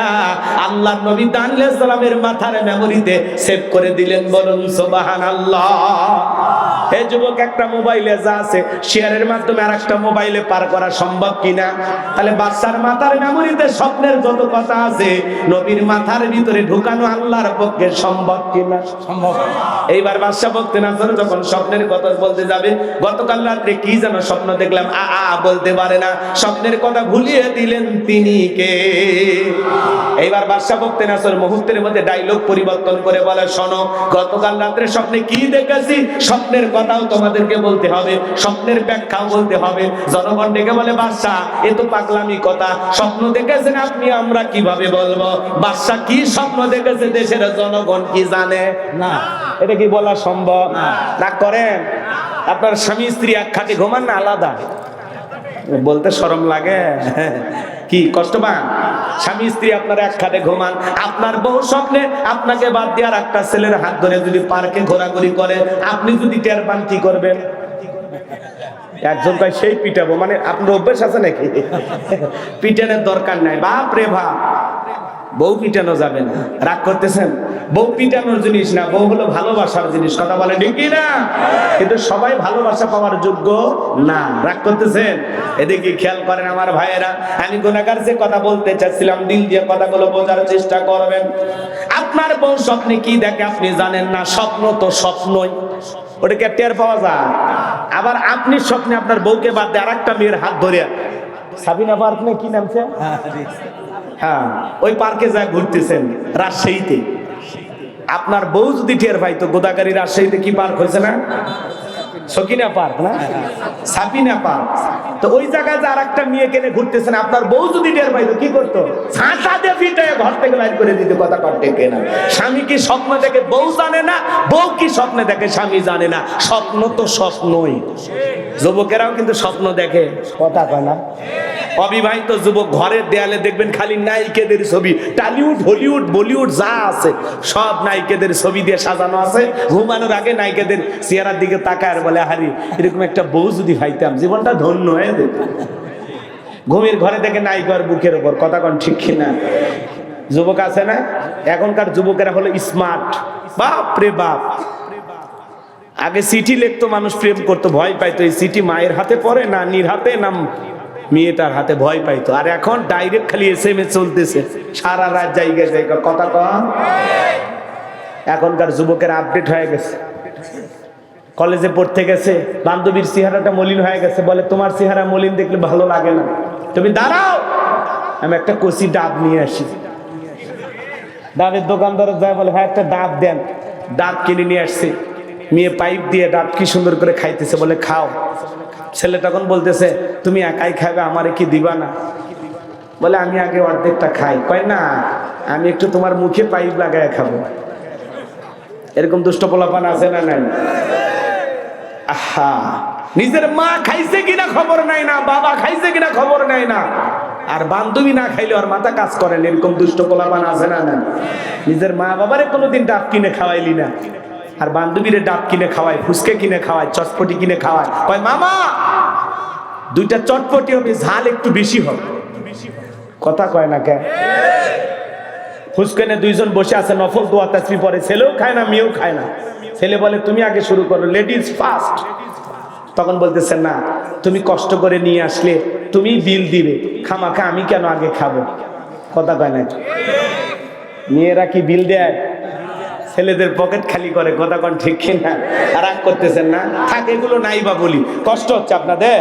A: আল্লাহর নবী দাউদ আলাইহিস সালামের মাথার মেমরিতে সেভ করে দিলেন। বলুন সুবহানাল্লাহ। এই যুবক, একটা মোবাইলে যা আছে শেয়ারের মাধ্যমে আরেকটা মোবাইলে পার করা সম্ভব কিনা? তাহলে বাদশার মাথার মেমরিতে স্বপ্নের যত কথা আছে নবীর মাথার ভিতরে ঢুকানো আল্লাহর পক্ষে সম্ভব কিনা? সম্ভব। এইবার বাদশা বুখতেনাসর যখন স্বপ্নের কথা বলতে যাবে, গতকাল রাতে কি যেন স্বপ্ন দেখলাম বলতে পারে না, স্বপ্নের কথা ভুলিয়ে দিলেন তিনি কে? এইবার বাদশা বুখতেনাসর মুহূর্তের মধ্যে ডায়লগ পরিবর্তন করে বলে, শোনো গতকাল রাতে স্বপ্নে কি দেখেছি স্বপ্নের কথাও তোমাদেরকে বলতে হবে, স্বপ্নের ব্যাখ্যাও বলতে হবে। জনগণ ডেকে বলে, বাদশা এ তো পাগলামি কথা, স্বপ্ন দেখেছেন আপনি, আমরা কিভাবে বলবো? বাদশা কি স্বপ্ন দেখেছে দেশের জনগণ কি জানে না? এটা কি বলা সম্ভব? না করেন। আপনার স্বামী স্ত্রী এক খাটে ঘুমান না আলাদা? বলতে শরম লাগে, কি কষ্ট পান? স্বামী স্ত্রী আপনার এক খাটে ঘুমান, আপনার বউ স্বপ্নে আপনাকে বাদ দিয়ে আর একটা ছেলের হাত ধরে যদি পার্কে ঘোরাঘুরি করে, আপনি যদি টের পান কি করবেন? একজন কয় সেই পিটাবো, মানে আপনার অভ্যাস আছে নাকি? পিটানোর দরকার নাই, বাপ রে বাপ। বউ পিটানো যাবে না, রাগ করতেছেন? বউ পিটানোর জিনিস না, বউ হলো ভালোবাসার জিনিস। কথা বলে ঠিক কি না? কিন্তু সবাই ভালোবাসা পাওয়ার যোগ্য না। রাগ করতেছেন? এদিকে খেয়াল করেন আমার ভাইয়েরা, আমি গুনাহগার যে কথা বলতে চাচ্ছিলাম, দিল দিয়ে কথাগুলো বোঝার চেষ্টা করবেন। আপনার বউ স্বপ্নে কি দেখে আপনি জানেন না, স্বপ্ন তো স্বপ্নই, ওটাকে টের পাওয়া যায়। আবার আপনি স্বপ্নে আপনার বউকে বাদ দিয়ে আরেকটা মেয়ের হাত ধরে, সাবিনা পার্ক না কি নামছে, হ্যাঁ ওই পার্কে যা ঘুরতেছেন রাজশাহীতে, আপনার বউ যদি টের পাইতো, গোদাগাড়ি রাজশাহীতে কি পার্ক হয়েছে না, সকিনা পার্ক না সাবিনা পার্ক, তো ওই জায়গায় যে আরেকটা মেয়ে কেনে ঘুরতেছেন, আপনার বউ যদি টের পাইতো কি করতো? ছাঁচা দিয়ে পিটায় ঘর থেকে বাইর করে দিতে। কথা কটে কেনা? স্বামী কি স্বপ্ন দেখে বউ জানে না, বউ কি স্বপ্নে দেখে স্বামী জানে না? স্বপ্ন তো স্বপ্নই। যুবকেরাও কিন্তু স্বপ্ন দেখে, কথা কয় না? অবিবাহিত যুবক ঘরের দেয়ালে দেখবেন খালি নায়িকাদের ছবি, টলিউড হলিউড বলিউড যা আছে সব নায়িকাদের ছবি দিয়ে সাজানো আছে। ঘুমানোর আগে নায়িকাদের চেহারার দিকে তাকায় আর বলে, হারি এরকম একটা বউ যদি পাইতাম জীবনটা ধন্য হয়ে যেত। ঘুমের ঘরে দেখে নায়িকার বুকের উপর। কথা কোন ঠিক কিনা? যুবক আছে না? এখনকার যুবকেরা হলো স্মার্ট, বাপ রে বাপ। আগে চিঠি লিখতো মানুষ, প্রেম করতো, ভয় পাইতো, এই চিঠি মায়ের হাতে পড়ে না নির হাতে না মেয়েটার হাতে, ভয় পাইতো। আর এখন ডাইরেক্ট খালি SMS চলতেছে, সারা রাত জায়গায় জায়গা। কথা কম? এখনকার যুবকের আপডেট হয়ে গেছে। কলেজে পড়তে গেছে, বান্ধবীর চেহারাটা মলিন হয়ে গেছে, বলে তোমার চেহারা মলিন দেখলে ভালো লাগে না, তুমি দাঁড়াও আমি একটা কচি ডাব নিয়ে আসি। ডাবের দোকানদার যায়, বলে হ্যাঁ একটা ডাব দেন। ডাব কিনে নিয়ে আসছে, মেয়ে পাইপ দিয়ে ডাব কি সুন্দর করে খাইতেছে, বলে খাও। ছেলে তখন বলতেছে, তুমি একাই খাবে, আমারে কি দিবা না? বলে আমি আগে অর্ধেকটা খাই। কয় না, আমি একটু তোমার মুখে পাইপ লাগায় খাবো। এরকম দুষ্ট পোলাপান আছে না নাই? আহা, নিজের মা খাইছে কিনা খবর নাই না, বাবা খাইছে কিনা খবর নাই না, আর বান্ধবী না খাইলে ওর মাথা কাজ করেন। এরকম দুষ্ট পোলাপান আছে না নাই? নিজের মা বাবারে কোনোদিন ডাব কিনে খাওয়াইলি না, আর বান্ধবীরে ডাব কিনে খাওয়ায়, ফুচকা কিনে খাওয়ায়, চটপটি কিনে খাওয়ায়। কয় মামা দুইটা চটপটি হবে, ঝাল একটু বেশি হবে। কথা কয় না কে? ফুচকানে দুইজন বসে আছে, নফল দোয়া তাসবিহ পড়ে, ছেলেও খায় না মেয়েও খায় না। ছেলে বলে তুমি আগে শুরু করো, লেডিজ ফার্স্ট। তখন বলতেছে না, তুমি কষ্ট করে নিয়ে আসলে তুমি বিল দিবে, খামাখা আমি কেন আগে খাবো? কথা কয় না? মেয়েরা কি বিল দেয়? ছেলেদের পকেট খালি করে। কথা কোন ঠিক কিনা? রাগ করতেছেন না? থাক, এগুলো নাই বা বলি, কষ্ট হচ্ছে আপনাদের।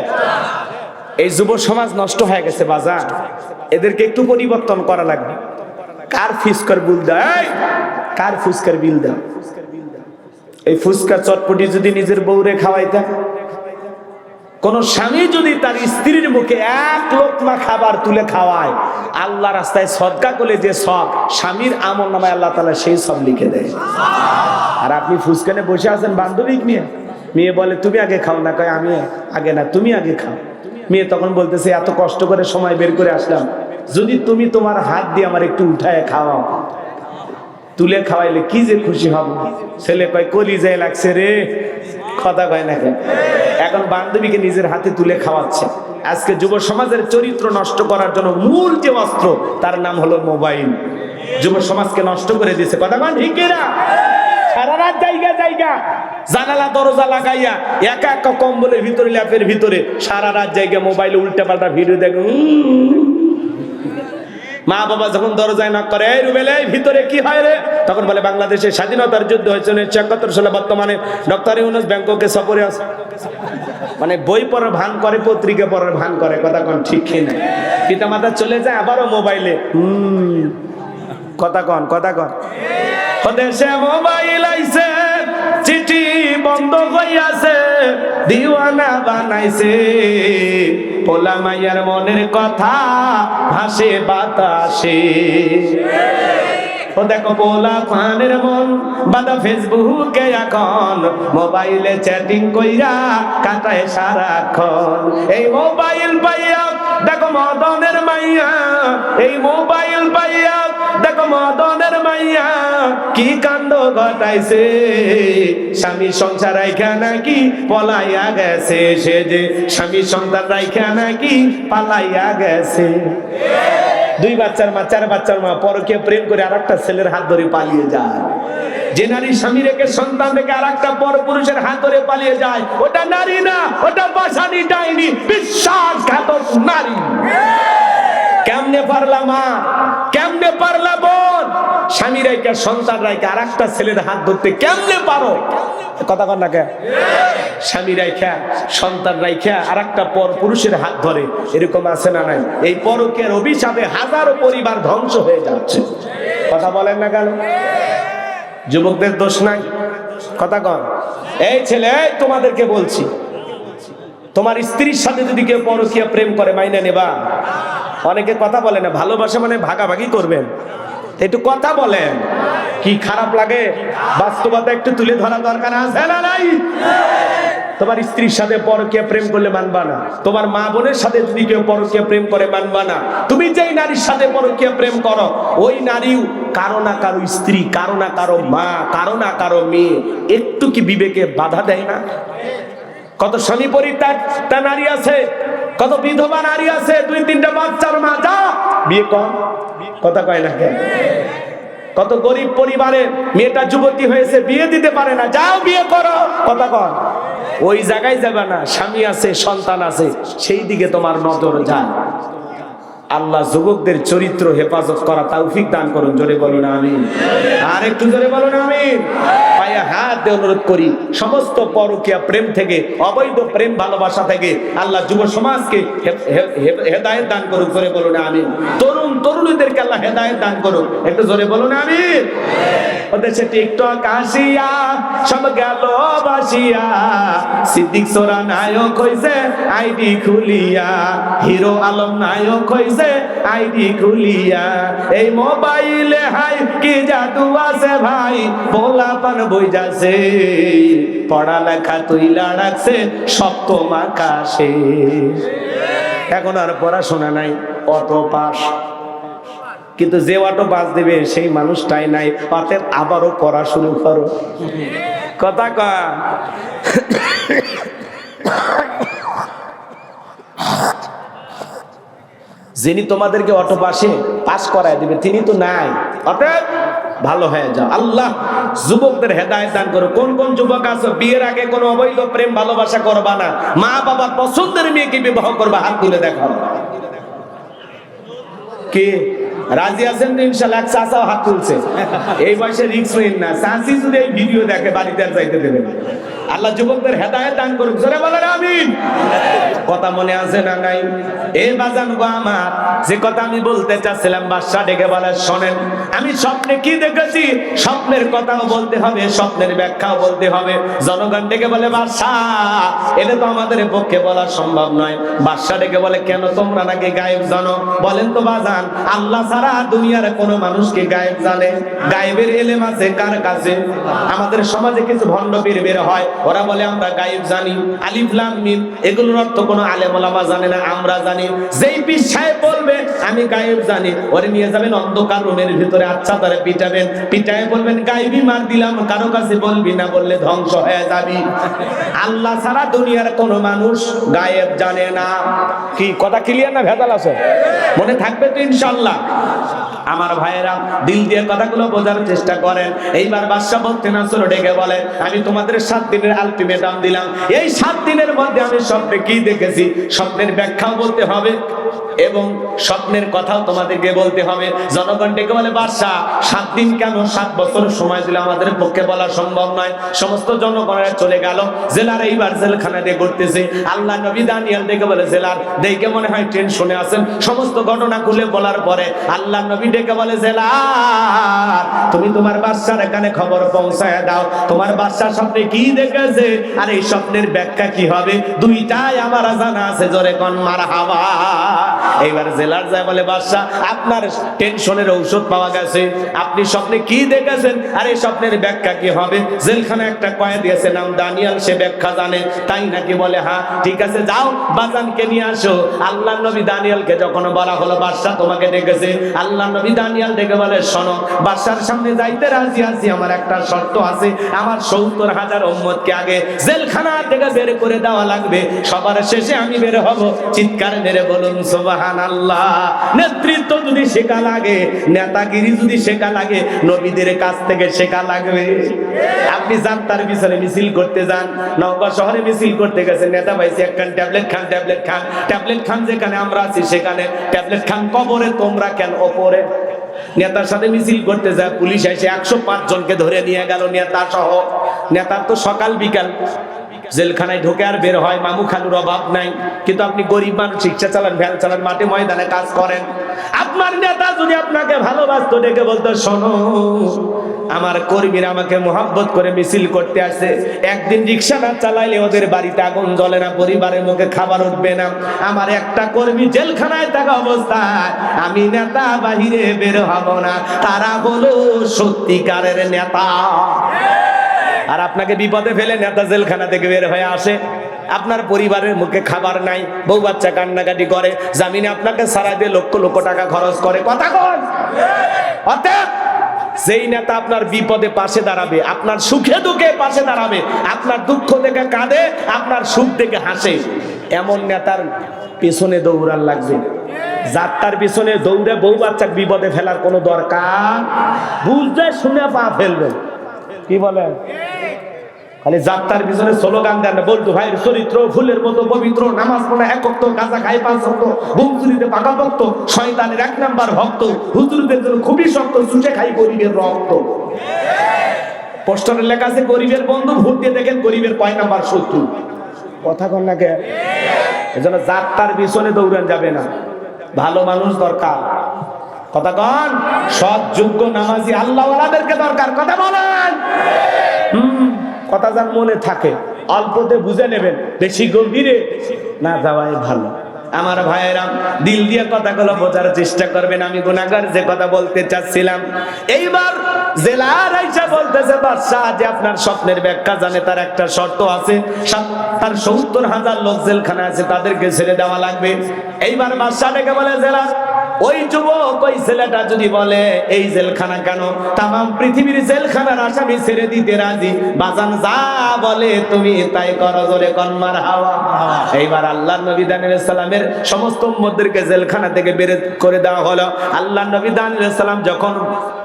A: এই যুব সমাজ নষ্ট হয়ে গেছে বাজার, এদেরকে একটু পরিবর্তন করা লাগবে। কার ফুচকার বিল দেয়? কার ফুচকার বিল দেয়? এই ফুচকা চটপটি যদি নিজের বউরে খাওয়াইতা, কোন স্বামী যদি তার স্ত্রীর মুখে এক লোকমা খাবার তুলে খাওয়ায়, আল্লাহ রাস্তায় সদকা করলে যে সব, স্বামীর আমলনামায় আল্লাহ তাআলা সেই সব লিখে দেয়। আর আপনি ফুসকানে বসে আছেন বান্ধবী নিয়ে, মেয়ে বলে তুমি আগে খাও না, কয় আমি আগে না, তুমি আগে খাও। মেয়ে তখন বলতেছে এত কষ্ট করে সময় বের করে আসলাম, যদি তুমি তোমার হাত দিয়ে আমার একটু উঠায় খাওয়াও, তুলে খাওয়াইলে কি যে খুশি হব। ছেলে কয় কলিজায় লাগছে রে, কথা কয় না কেন। এখন বান্ধবীকে নিজের হাতে তুলে খাওয়াচ্ছে। আজকে যুব সমাজের চরিত্র নষ্ট করার জন্য মূল যে অস্ত্র, তার নাম হলো মোবাইল। যুব সমাজকে নষ্ট করে দিয়েছে, কথা কন ঠিক না? সারা রাত জায়গা জানালা দরজা লাগাইয়া একা একা কম্বলের ভিতরে, ল্যাপের ভিতরে সারা রাত জায়গা মোবাইলে উল্টা পাল্টা ভিডিও দেখে। মা বাবা যখন দরজায় নক করে, এই রুবেল এই ভিতরে কি হয় রে, তখন বলে বাংলাদেশের স্বাধীনতার যুদ্ধ হয়েছে 1971 সালে, বর্তমানে ডক্টর ইউনূস ব্যাংককে সফরে আছে। মানে বই পড়ার ভান করে, পত্রিকা পড়ার ভান করে, কথা কন ঠিক না? পিতা মাতা চলে যায়, আবারও মোবাইলে কথা কন। দেশে মোবাইল আইছে, চিঠি বন্ধ হইয়াছে, দিওয়ানা বানাইছে, পোলা মাইয়ার মনের কথা ভাসে বাতাসে। ও দেখো পোলা পানের মন বাদা ফেসবুকে এখন, মোবাইলে চ্যাটিং কইরা কাটায় সারাক্ষণ। এই মোবাইল পাইয়া দেখো মদনের মাইয়া, এই মোবাইল পাইয়া দেখো মদনের মাইয়া কি কাণ্ড ঘটাইছে। স্বামী সংসার রাইখা নাকি পলাইয়া গেছে, সে যে স্বামী সংসার রাইখা নাকি পালাইয়া গেছে। 2 বাচ্চার মা, 4 বাচ্চার মা পরকীয়া প্রেম করে আরেকটা ছেলের হাত ধরে পালিয়ে যায়। যে নারী স্বামী রেখে সন্তান রেখে আরেকটা পরপুরুষের হাত ধরে পালিয়ে যায়, ওটা নারী না, ওটা পাষাণী ডাইনি, বিশ্বাসঘাতক নারী। কেমনে পারলা মা, কেমনে পারলা বোন, স্বামী রেখে সন্তান রেখে আরেকটা ছেলের হাত ধরতে কেমনে পারো? কথা কন না কে? স্বামী রাইখা সন্তান রাইখা আরেকটা পর পুরুষের হাত ধরে, এরকম আছে না নাই? এই পরকীয়ার অভিশাপে হাজারো পরিবার ধ্বংস হয়ে যাচ্ছে। কথা বলেন না কেন? যুবকদের দোষ নাই, কথা কন। এই ছেলে, এই তোমাদেরকে বলছি, তোমার স্ত্রীর সাথে যদি কেউ পরকীয়া প্রেম করে মাইনে নেবা? অনেকে কথা বলে না, ভালোবাসা মানে ভাগাভাগি করবেন, একটু কথা বলেন। কি খারাপ লাগে? বাস্তবতা একটু তুলে ধরা দরকার আছে না নাই? তোমার স্ত্রীর সাথে পরকীয়া প্রেম করলে মানবা না, তোমার মা বোনের সাথে যদি কেউ পরকীয়া প্রেম করে মানবা না। তুমি যেই নারীর সাথে পরকীয়া প্রেম করো, ওই নারীও কারো না কারো স্ত্রী, কারো না কারো মা, কারো না কারো মেয়ে। একটু কি বিবেকে বাধা দেয় না? কত স্বামী পরিত্যক্তা নারী আছে, কত বিধবা নারী আছে, 2-3টা বাচ্চার মা, যা বিয়ে কর। কথা কয় না কেন? কত গরিব পরিবারে মেয়েটা যুবতী হয়েছে, বিয়ে দিতে পারে না, যাও বিয়ে করো। কথা কন। ওই জায়গায় যাবে না, স্বামী আছে, সন্তান আছে, সেই দিকে তোমার নজর যায়। আল্লাহ যুবকদের চরিত্র হেফাজত করা তৌফিক দান করুন। জোরে বলুন আমিন। আর একটু জোরে বলুন আমিন। পায়ে হাত দিয়ে অনুরোধ করি, সমস্ত পরকীয়া প্রেম থেকে, অবৈধ প্রেম ভালোবাসা থেকে আল্লাহ যুব সমাজকে হেদায়েত দান করুন। জোরে বলুন আমিন। তরুণীদেরকে আল্লাহ হেদায়েত দান করুন। একটু জোরে বলুন আমিন। ওদেশে টিকটক আসিয়া সব গেল বাসিয়া, সিদ্দিক সোরা নায়ক হইছে আইডি খুলিয়া, হিরো আলম নায়ক হইছে আইডি খুলিয়া। এই মোবাইলে হাই কি জাদু আছে ভাই, পোলাপান বই যাচ্ছে, পড়ালেখা তুইলা রাখছে সপ্তম আকাশে। এখন আর পড়াশোনা নাই, অটো পাস, কিন্তু যে অটো পাস দেবে সেই মানুষটাই নাই। অতএব আবারও পড়া শুরু করো। কথা কয়। যিনি তোমাদেরকে অটো পাস করায় দিবে তিনি তো নাই, অতএব ভালো হয়ে যাও। আল্লাহ যুবকদের হেদায়েত দান করো। কোন কোন যুবক আছো বিয়ের আগে কোনো অবৈধ প্রেম ভালোবাসা করবা না, মা বাবার পছন্দের মেয়েকে বিবাহ করবা? হাত তুলে দেখো। কি রাজি আছেন তো? ইনশাআল্লাহ। এক চাচাও হাত তুলছে। এই বয়সে রিস্ক নেন না, চাচি যদি এই ভিডিও দেখে বাড়িতে আর যাইতে দেবেন। আল্লাহ যুবকদের হেদায়েত দান করুক, জোরে বলেন আমিন। কথা মনে আছে না নাই? এ বাজান গো আমার, যে কথা আমি বলতে চাচ্ছিলাম, বাদশা ডেকে বলে শোনেন, আমি স্বপ্নে কি দেখেছি, স্বপ্নের কথাও বলতে হবে, স্বপ্নের ব্যাখ্যাও বলতে হবে। জনগণ ডেকে বলে বাদশা, এটা তো আমাদের পক্ষে বলা সম্ভব নয়। বাদশা ডেকে বলে কেন, তোমরা নাকি গায়েব জানো? বলেন তো বাজান, আল্লাহ ছাড়া দুনিয়ার কোন মানুষকে গায়েব জানে? গায়েবের এলেম আছে কার কাছে? আমাদের সমাজে কিছু ভণ্ড পীর বের হয়, ওরা বলে আমরা গায়েব জানি, আলিফ লাম মিম, এগুলোর অর্থ কোনো আলেম ওলামা জানে না, আমরা জানি। যেই পীর সাহেব বলবে আমি গায়েব জানি, ওরে নিয়ে যাবেন অন্ধকার রুমের ভিতরে, আচ্ছা তারা পিটাবেন, পিটায় বলবেন গায়েবী মার দিলাম, কারো কাছে বলবি না, বললে ধ্বংস হয়ে যাবি। আল্লাহ ছাড়া দুনিয়ার কোন মানুষ গায়েব জানে না। কি কথা ক্লিয়ার না ভেজাল আছে? মনে থাকবে তো ইনশাআল্লাহ? আমার ভাইয়েরা, দিল দিয়ে কথাগুলো বোঝার চেষ্টা করেন। এইবার বাদশা বলতে না চলো ডেকে বলে, আমি তোমাদের 7 দিনের আলটিমেটাম দিলাম, এই 7 দিনের মধ্যে আমি স্বপ্নে কি দেখেছি, স্বপ্নের ব্যাখ্যাও বলতে হবে এবং স্বপ্নের কথাও তোমাদেরকে বলতে হবে। জনগণ ডেকে বলে বাদশা 7 দিন কেন, 7 বছর সময় দিলে আমাদের পক্ষে বলা সম্ভব নয়। সমস্ত জনগণেরা চলে গেল, জেলার এইবার জেলখানা দিয়ে ঘুরতেছে। আল্লাহ নবী দানিয়েল ডেকে বলে জেলার, দেখে মনে হয় টেনশনে আছেন। সমস্ত ঘটনা খুলে বলার পরে আল্লাহ নবী ডেকে বলে জেলার, তুমি তোমার বাদশার এখানে খবর পৌঁছায় দাও, তোমার বাদশা স্বপ্নে কি দেখেছে আর এই স্বপ্নের ব্যাখ্যা কি হবে, দুইটাই আমার জানা আছে, জোরে কোন মারহাবা। এইবার জেলার যায় বলে বাদশা, আপনার টেনশনের ঔষধ পাওয়া গেছে, আপনি স্বপ্নে কি দেখেছেন আর এই স্বপ্নের ব্যাখ্যা কি হবে। জেলখানে একটা কয়েদি আছে নাম দানিয়েল, সে ব্যাখ্যা জানে, তাই নাকি? বলে হ্যাঁ ঠিক আছে, যাও বাজানকে নিয়ে আসো। আল্লাহ নবী দানিয়েলকে যখন বলা হলো বাদশা তোমাকে ডেকেছে, আল্লাহ নবী দানিয়েল ডেকে বলে শোনো, বাদশার সামনে যাইতে রাজি আছি, আমার একটা শর্ত আছে, আমার 70,000 উম্মতকে আগে জেলখানা থেকে বের করে দেওয়া লাগবে, সবার শেষে আমি বের হব। চিৎকার মেরে বলুন সুবহানাল্লাহ। নেতৃত্ব যদি শেখা লাগে, নেতাগিরি যদি শেখা লাগে, নবীদের কাছ থেকে শেখা লাগবে। আপনি যান তার পিছনে মিছিল করতে যান, নওগাঁ শহরে মিছিল করতে গেছেন, নেতা পাইছে একখান ট্যাবলেট খান, ট্যাবলেট খান, ট্যাবলেট খান, যেখানে আমরা আছি সেখানে ট্যাবলেট খান, কবরে তোমরা কেন ওপরে? নেতার সাথে মিছিল করতে যায়, পুলিশ এসে 105 জনকে ধরে নিয়ে গেল, নেতা সহ। নেতার তো সকাল বিকাল জেলখানায় ঢোকে আর বের হয়, মামু খালুর অভাব নাই। কিন্তু আপনি গরিব মানুষ, রিক্সা চালান, ভ্যান চালান, মাঠে ময়দানে কাজ করেন। আপনার নেতা যদি আপনাকে ভালোবাসতো, ডেকে বলতো শোনো, আমার কর্মীরা আমাকে মোহাব্বত করে মিছিল করতে আসে, একদিন রিক্সা না চালাইলে ওদের বাড়িতে আগুন জ্বলে না, পরিবারের মুখে খাবার উঠবে না। আমার একটা কর্মী জেলখানায় থাকা অবস্থায় আমি নেতা বাহিরে বের হব না, তারা হলো সত্যিকারের নেতা। আর আপনাকে বিপদে ফেলে নেতা জেলখানা থেকে বের হয়ে আসে, আপনার পরিবারের মুখে খাবার নাই, বউ বাচ্চা কান্নাকাটি করে, জামিনে আপনাকে সারাই দিয়ে লক্ষ লক্ষ টাকা খরচ করে। কথা কন? অতএব যেই নেতা আপনার বিপদে পাশে দাঁড়াবে, আপনার সুখে দুঃখে পাশে দাঁড়াবে, আপনার দুঃখ দেখে কাঁদে, আপনার সুখ দেখে হাসে, এমন নেতার পিছনে দৌড়ান লাগবে। যাত্রার পিছনে দৌড়ে বউ বাচ্চা বিপদে ফেলার কোনো দরকার, বুঝতে শুনে পা ফেলবেন। কি বলেন? খালি যাত্রার পিছনে স্লোগান দেন, বলতো ভাইয়ের চরিত্র ফুলের মতো পবিত্র, নামাজ পড়ে 1 ওয়াক্ত, গাঁজা খাই 5 ওয়াক্ত, বংশুরিতে পাকা ভক্ত, শয়তানের 1 নাম্বার ভক্ত, হুজুরদের জন্য খুবই শক্ত, চুষে খাই গরিবের রক্ত। পোস্টারে লেখা আছে গরিবের বন্ধু, ভোট দিয়ে দেখেন গরিবের কয় নাম্বার শত্রু। কথা কন না কে? এজন্য যাত্রার পিছনে দৌড়ান যাবে না, ভালো মানুষ দরকার। কথা কন? সৎ যোগ্য নামাজি আল্লাহওয়ালাদেরকে দরকার। কথা বলেন। কথা যার মনে থাকে অল্পতে বুঝে নেবেন, বেশি গভীরে না যাওয়াই ভালো। আমার ভাইয়েরা, দিল দিয়ে কথাগুলো বোঝার চেষ্টা করবেন। আমি গুনাহগার যে কথা বলতে চাচ্ছিলাম, এইবার জেলার আইসা বলতেছে বাদশা যে আপনার স্বপ্নের ব্যাখ্যা জানে, তার একটা শর্ত আছে, তার 70,000 লোক জেলখানা আছে, তাদেরকে ছেড়ে দেওয়া লাগবে। এইবার বাদশা ডেকে বলে জেলা, ওই যুবক, ওই ছেলেটা যদি বলে এই জেলখানা কেন, তামাম পৃথিবীর জেলখানার আসামি ছেড়ে দিতে রাজি, বাজান যা বলে তুমি তাই করো, জোরে কোন মারহাবা। এইবার আল্লাহর নবী দানিয়েল সালামের সমস্ত উম্মতদেরকে জেলখানা থেকে বের করে দেওয়া হলো। আল্লাহর নবী দানিয়েল সালাম যখন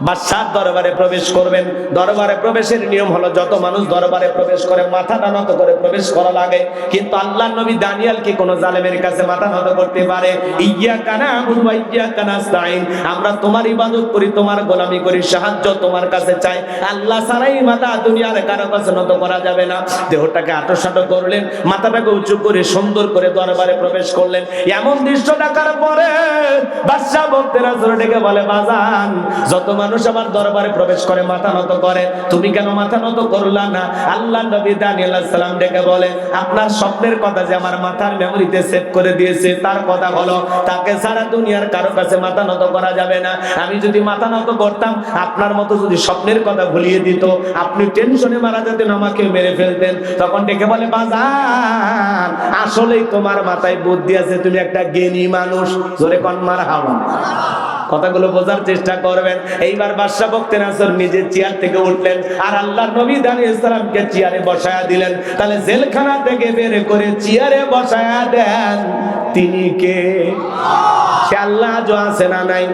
A: বাদশার দরবারে প্রবেশ করবেন। দরবারে প্রবেশের নিয়ম হলো যত মানুষ দরবারে প্রবেশ করে মাথাটা নত করে প্রবেশ করা লাগে, কিন্তু আল্লাহর নবী দানিয়েল কি কোনো জালেমের কাছে মাথা নত করতে পারে? ইয়্যাকা না'বুদু ওয়া ইয়্যাকা নাস্তাঈন, আমরা তোমার ইবাদত করি, তোমার গোলামি করি, সাহায্য তোমার কাছে চাই, আল্লাহ ছাড়াই মাথা দুনিয়ার কারো কাছে নত করা যাবে না। দেহটাকে আঁটোসাঁটো করলেন, মাথাটাকে উঁচু করে সুন্দর করে দরবারে প্রবেশ করলেন। এমন দৃশ্য দেখার পরে বাদশা বলতে রাসূল ডেকে বলে, বাজান, যত মানুষ আমার দরবারে প্রবেশ করে মাথা নত করে, তুমি কেন মাথা নত করলা না? আল্লাহ নবী দানিয়েল আলাইহিস সালাম ডেকে বলে, আপনার স্বপ্নের কথা যে আমার মাথার মেমোরিতে সেভ করে দিয়েছে, তার কথা হলো তাকে সারা দুনিয়ার কারো কাছে মাথা নত করা যাবে না। আমি যদি মাথা নত করতাম, আপনার মতো যদি স্বপ্নের কথা ভুলিয়ে দিত, আপনি টেনশনে মারা যেতেন, আমাকে মেরে ফেলতেন। তখন ডেকে বলে, বাজান, আসলেই তোমার মাথায় বুদ্ধি আছে, তুমি একটা জ্ঞানী মানুষ। জোরে কোন মারহাবা। কথাগুলো বোঝার চেষ্টা করবেন। এইবার বাদশা বক্তে নাসর নিজের চেয়ার থেকে উঠলেন আর আল্লাহর নবী দানিয়েল সালামকে চেয়ারে বসায়া দিলেন। তাহলে জেলখানা থেকে বের করে চেয়ারে বসায়া দেন, তিনি কে? সে আল্লাহ আজও আছে না নাই?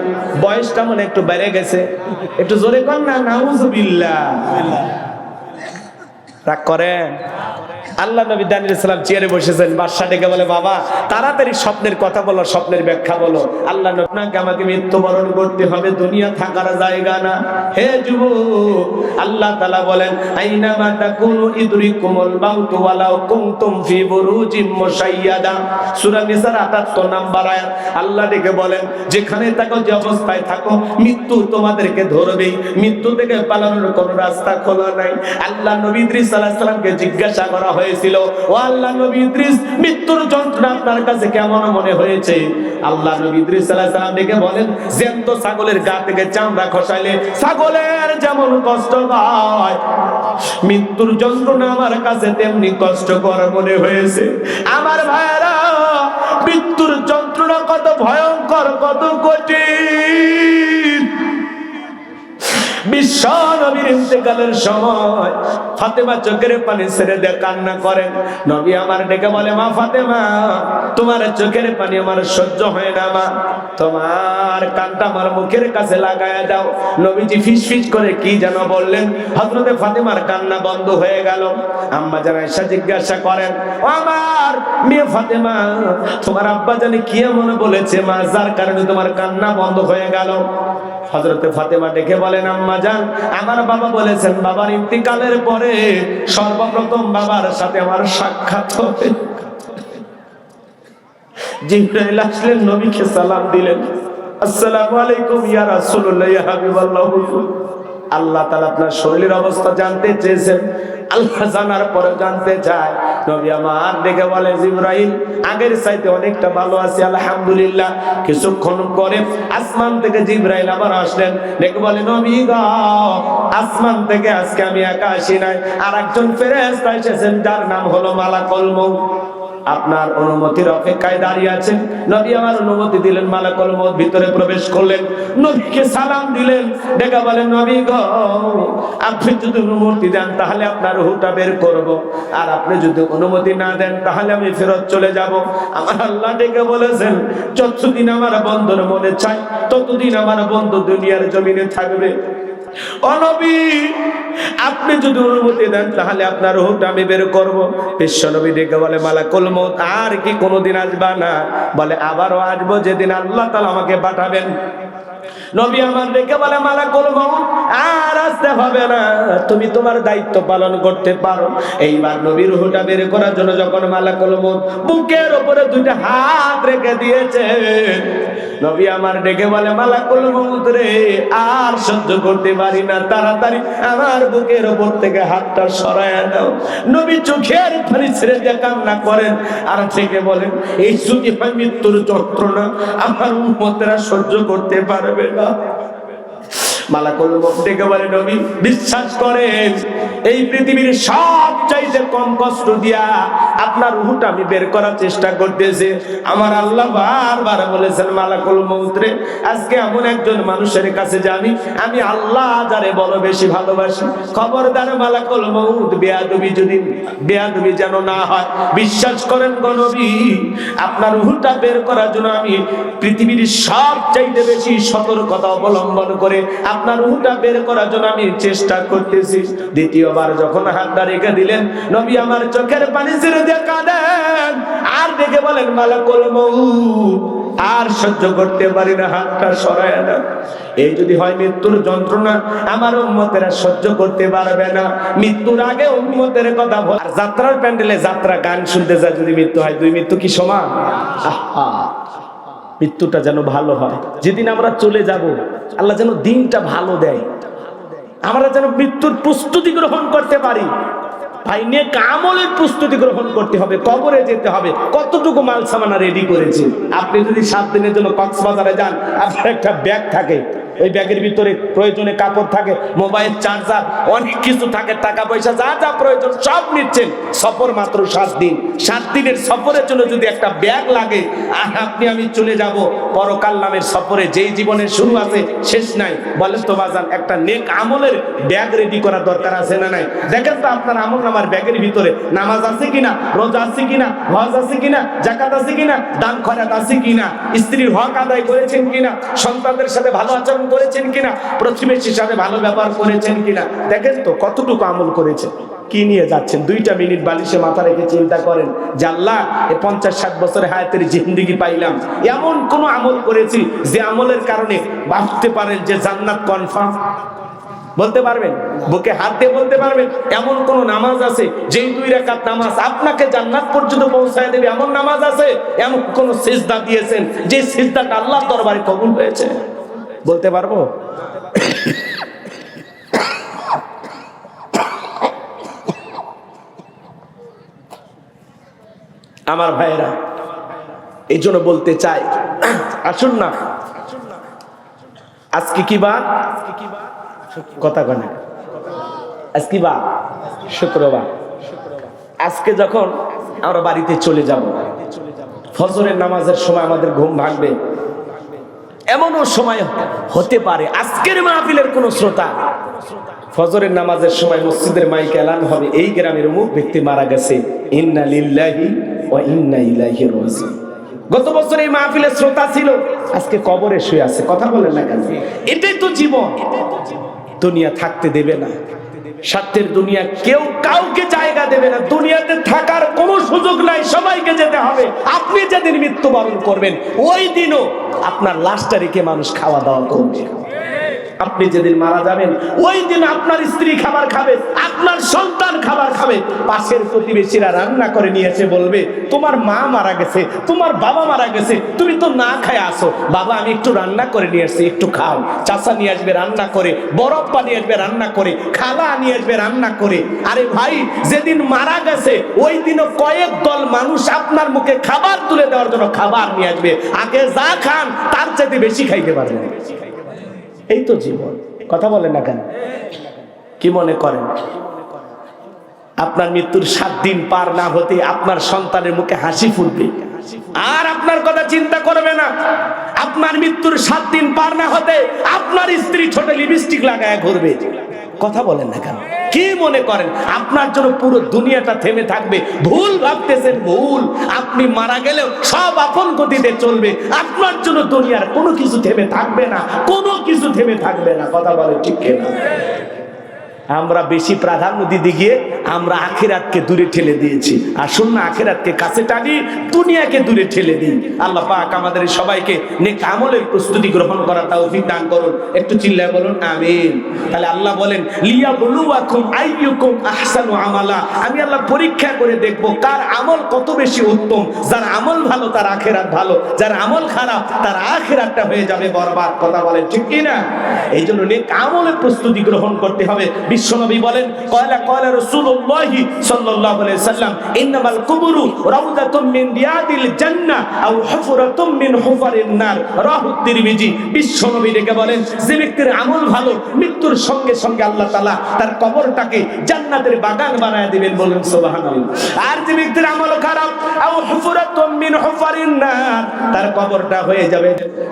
A: বয়সটা মনে একটু বেড়ে গেছে, একটু জোরে কর না, নাউজুবিল্লাহ। রাগ করেন? আল্লাহ নবী দানিয়েল সালাম চেয়ারে বসেছেন। বাদশা ডেকে বলে, বাবা, তাড়াতাড়ি স্বপ্নের কথা বলো, স্বপ্নের ব্যাখ্যা বলো। আল্লাহ নবী, আপনাকে আমাকে মৃত্যুবরণ করতে হবে, দুনিয়া থাকার জায়গা না। হে যুবক, আল্লাহ তাআলা বলেন, আইনামা তাকুনু ইদরিকুমুল মাউত ওয়ালাউ কুনতুম ফি বুরুজিম মুশাইয়াদা, সূরা নিসার ৭৮ নম্বর আয়াত। আল্লাহ ডেকে বলেন, যেখানে থাকো, যে অবস্থায় থাকো, মৃত্যু তোমাদেরকে ধরবেই, মৃত্যু থেকে পালানোর কোনো রাস্তা খোলা নাই। আল্লাহ নবী ইদ্রিস আলাইহিস সালামকে জিজ্ঞাসা করা হয়েছিল, ও আল্লাহ নবী ইদ্রিস, মৃত্যুর যন্ত্রণা আপনার কাছে কেমন মনে হয়েছে? আল্লাহ নবী ইদ্রিস আলাইহিস সালাম ডেকে বলেন, জ্যান্ত ছাগলের গা থেকে চামড়া খসাইলে ছাগলের যেমন কষ্ট হয়, মৃত্যুর যন্ত্রণা আমার কাছে তেমনি কষ্টকর মনে হয়েছে। আমার ভাইরা, মৃত্যুর যন্ত্রণা কত ভয়ঙ্কর, কত কঠিন। বিশ্ব নবীর ইন্তেকালের সময় ফাতেমা চোখের পানি ছেড়ে দিয়ে কান্না করেন। নবী আমার ডেকে বলে, মা ফাতেমা, তোমার চোখের পানি আমার সহ্য হয় না, মা তোমার কানটা আমার মুখের কাছে লাগায়া দাও। নবীজি ফিস ফিস করে কি যেন বললেন, হযরতে ফাতেমার কান্না বন্ধ হয়ে গেল। আম্মা জান আয়েশা জিজ্ঞাসা করেন, ও আমার মেয়ে ফাতেমা, তোমার আব্বা জানি কি এমন বলেছে মা, যার কারণে তোমার কান্না বন্ধ হয়ে গেল? হযরতে ফাতেমা ডেকে বলেন, আম্মা জান, আমার বাবা বলেছেন, বাবার ইন্তিকালের পরে সর্বপ্রথম বাবার সাথে আমার সাক্ষাৎ হবে। জিবরাইল আসলেন, নবীকে সালাম দিলেন, আসসালামু আলাইকুম ইয়া রাসূলুল্লাহ, ইয়া হাবিবাল্লাহ। আল্লাহ তাআলা আপনার শরীরের অবস্থা জানতে চেয়েছেন। আল্লাহ জানার পরে জানতে চায়। নবী আমার ডেকে বলে, জিবরাইল, আগের চাইতে অনেকটা ভালো আছে, আলহামদুলিল্লাহ। কিছুক্ষণ পরে আসমান থেকে জিবরাইল আবার আসলেন, ডেকে বলে, নবী গো, আসমান থেকে আজকে আমি একা আসি নাই, আর একজন ফেরেশতা এসেছেন, যার নাম হলো মালাকুল মউত। আপনার অনুমতির অপেক্ষায় দাঁড়িয়ে আছেন। নবী আমার অনুমতি দিলেন, মালাকুল মউত ভিতরে প্রবেশ করলেন, নবীকে সালাম দিলেন, ডেকে বলেন, নবী গো, আপনি যদি অনুমতি দেন তাহলে আপনার রূহটা বের করব, আর আপনি যদি অনুমতি না দেন তাহলে আমি ফেরত চলে যাব। আমার আল্লাহ ডেকে বলেছেন, যতদিন আমার বন্ধুর মনে চাই ততদিন আমার বন্ধু দুনিয়ার জমিনে থাকবে। ও নবী, আপনি যদি অনুমতি দেন তাহলে আপনার রূহটা আমি বের করব। বিশ্ব নবী ডেকে বলে, মালাকুল মউত আর কি কোনোদিন আসবা না? বলে, আবারও আসবো, যেদিন আল্লাহ তাআলা আমাকে পাঠাবেন। নবী আমার ডেকে বলে, মালাকুল মউত আর আসতে হবে না, তুমি তোমার দায়িত্ব পালন করতে পারো। এইবার নবীর রূহটা বের করার জন্য যখন মালাকুল মউত বুকের উপরে দুইটা হাত রেখে দিয়েছে, নবী আমার ডেকে বলে, মালাকুল মউত রে, আর সহ্য করতে পারি না, তাড়াতাড়ি আমার বুকের উপর থেকে হাতটা সরায়া দাও। নবী চোখের পানি ছেড়ে দিয়ে কান্না করেন, আর থেকে বলেন, এই যদি হয় মৃত্যুর যন্ত্রণা, আমার উম্মতেরা সহ্য করতে পারবে না। মালাকুল মউত ডেকে বলে, নবী বিশ্বাস করেন, এই পৃথিবীর সবচাইতে কম কষ্ট দিয়া আপনার রূহটা আমি বের করার চেষ্টা করতেছি। আমার আল্লাহ বারবার বলেছেন মালাকুল মউত রে, আজকে এমন একজন মানুষের কাছে যাবি আমি আল্লাহ যারে বড় বেশি ভালোবাসি, খবরদার মালাকুল মউত বেয়াদবি যেন না হয়। বিশ্বাস করেন গো নবী, আপনার রূহটা বের করার জন্য আমি পৃথিবীর সবচাইতে বেশি সতর্কতা অবলম্বন করে আপনার রূহটা বের করার জন্য আমি চেষ্টা করতেছি। দ্বিতীয়বার যখন হাতটা রেখে দিলেন, নবী আমার চোখের পানি ছেড়ে দিয়ে কাঁদেন আর দেখে বলেন মালাকুল মউত আর সহ্য করতে পারি না, হাতটা সরায় না। এই যদি হয় মৃত্যুর যন্ত্রণা, আমার উম্মতেরা সহ্য করতে পারবে না। মৃত্যুর আগে উম্মতের কথা বল। আর যাত্রার প্যান্ডেলে যাত্রা গান শুনতে যায়, যদি মৃত্যু হয়, দুই মৃত্যু কি সমান? মৃত্যুটা যেন ভালো হয়, যেদিন আমরা চলে যাব আল্লাহ যেন দিনটা ভালো দেয়, আমরা যেন মৃত্যুর প্রস্তুতি গ্রহণ করতে পারি। ভাই নেক আমলের প্রস্তুতি গ্রহণ করতে হবে, কবরে যেতে হবে। কতটুকু মাল সামানা রেডি করেছে? আপনি যদি 7 দিনের জন্য কক্সবাজারে যান, আপনার একটা ব্যাগ থাকে, ওই ব্যাগের ভিতরে প্রয়োজনে কাপড় থাকে, মোবাইল, চার্জার, অনেক কিছু থাকে, টাকা পয়সা যা যা প্রয়োজন সব নিচ্ছেন। সফর মাত্র 7 দিন। 7 দিনের সফরের জন্য যদি একটা ব্যাগ লাগে, আর আপনি আমি চলে যাব পরকাল নামের সফরে, যেই জীবনের শুরু আছে শেষ নাই, বলেন তো বাজান, একটা নেক আমলের ব্যাগ রেডি করার দরকার আছে না নাই? দেখেন তো আপনার আমল নামার ব্যাগের ভিতরে নামাজ আছে কিনা, রোজা আছে কিনা, হজ আছে কিনা, যাকাত আছে কিনা, দান খয়রাত আছে কিনা, স্ত্রীর হক আদায় করেছেন কিনা, সন্তানদের সাথে ভালো আচরণ করেছেন কিনা, প্রতিবেশীর সাথে ভালো ব্যবহার করেছেন কিনা। দেখেন তো কতটুকু আমল করেছেন। কি নিয়ে যাচ্ছেন? 2টা মিনিট বালিশে মাথা রেখে চিন্তা করেন যে আল্লাহ, এই 50-60 বছরের হায়াতের জিন্দেগি পাইলাম, এমন কোন আমল করেছি যে আমলের কারণে ভাবতে পারেন যে জান্নাত কনফার্ম? বলতে পারবেন? বুকে হাত দিয়ে বলতে পারবেন এমন কোন নামাজ আছে যেই 2 রাকাত নামাজ আপনাকে জান্নাত পর্যন্ত পৌঁছায় দেবে? এমন নামাজ আছে? এমন কোন সিজদা দিয়েছেন যে সিজদাটা আল্লাহর দরবারে কবুল হয়েছে? বলতে পারবো? আমার ভাইয়েরা, এই জন্য বলতে চাই, আসুন না, আজকে কি বার? কথা কনে, আজকে বার শুক্রবার। আজকে যখন আমরা বাড়িতে চলে যাব, ফজরের নামাজের সময় আমাদের ঘুম ভাঙবে, এমনও সময় হতে পারে আজকের মাহফিলের কোন শ্রোতা ফজরের নামাজের সময় মসজিদের মাইকে এলান হবে, এই গ্রামের অমুক ব্যক্তি মারা গেছে, ইন্না লিল্লাহি ওয়া ইন্না ইলাইহি রাজিউন। গত বছর এই মাহফিলের শ্রোতা ছিল, আজকে কবরে শুয়ে আছে। কথা বলেন না কেন? এটাই তো জীবন। দুনিয়া থাকতে দেবে না, স্বার্থের দুনিয়া কেউ কাউকে জায়গা দেবে না। দুনিয়াতে থাকার কোনো সুযোগ নাই, সবাইকে যেতে হবে। আপনি যেদিন মৃত্যুবরণ করবেন, ওই দিনও আপনার লাশটা রেখে মানুষ খাওয়া দাওয়া করবে। আপনি যেদিন মারা যাবেন, ওই দিন আপনার স্ত্রী খাবার খাবে, আপনার সন্তান খাবার খাবে। পাশের প্রতিবেশীরা রান্না করে নিয়ে এসে বলবে, তোমার মা মারা গেছে, তোমার বাবা মারা গেছে, তুমি তো না খায় আসো। বাবা, আমি একটু রান্না করে নিয়ে আসছি, একটু খাও। চাচা নিয়ে আসবে রান্না করে, বড়প্পা নিয়ে আসবে রান্না করে, খালা নিয়ে আসবে রান্না করে। আরে ভাই, যেদিন মারা গেছে ওই দিনও কয়েক দল মানুষ আপনার মুখে খাবার তুলে দেওয়ার জন্য খাবার নিয়ে আসবে। আগে যা খান তার চাইতে বেশি খাইতে পারবেন। এই তো জীবন। কথা বলেন না কেন? কি মনে করেন আপনার মৃত্যুর 7 দিন পার না হতে আপনার সন্তানের মুখে হাসি ফুটবে আর আপনার কথা চিন্তা করবে না? আপনার মৃত্যুর 7 দিন পার না হতে আপনার স্ত্রী ছোট লিপস্টিক লাগায় ঘুরবে। কথা বলেন না কেন? কি মনে করেন আপনার জন্য পুরো দুনিয়াটা থেমে থাকবে? ভুল ভাবতেছেন, ভুল। আপনি মারা গেলেও সব আপন গতিতে চলবে, আপনার জন্য দুনিয়ার কোনো কিছু থেমে থাকবে না, কোনো কিছু থেমে থাকবে না। কথা বলে ঠিক কিনা? আমরা বেশি প্রাধান্য দিতে গিয়ে আমরা আখিরাতকে দূরে ঠেলে দিয়েছি। আসুন না আখিরাতকে কাছে টানি, দুনিয়াকে দূরে ঠেলে দিই। আল্লাহ পাক আমাদের সবাইকে নেক আমলের প্রস্তুতি গ্রহণ করার তৌফিক দান করুন। একটু চিল্লায় বলুন আমিন। তাহলে আল্লাহ বলেন, লিয়াবলুয়াকুম আইয়ুকুম আহসানু আমালা। আমি আল্লাহ পরীক্ষা করে দেখব কার আমল কত বেশি উত্তম। যার আমল ভালো তার আখিরাত ভালো, যার আমল খারাপ তার আখিরাতটা হয়ে যাবে বরবাদ। কথা বলেন ঠিক কি না? এই জন্য নেক আমলের প্রস্তুতি গ্রহণ করতে হবে। বিশ্বনবী বলেন ক্বালা রাসূলুল্লাহ সাল্লাল্লাহু আলাইহি সাল্লাম ইন্নামাল কুবুরু রাউদাতুম মিন রিয়াদিল জান্নাহ আও হুফরাতুম মিন হুফারিন নার। রাহু তিরমিজি। বিশ্বনবী ডেকে বলেন যে ব্যক্তির আমল ভালো, মৃত্যুর সঙ্গে সঙ্গে আল্লাহ তাআলা তার কবরটাকে জান্নাতের বাগান বানায় দিবেন, বলেন সুবহানাল্লাহ। আর যে ব্যক্তির আমল খারাপ, আও হুফরাতুম মিন হুফারিন নার, তার কবরটা হয়ে যাবে।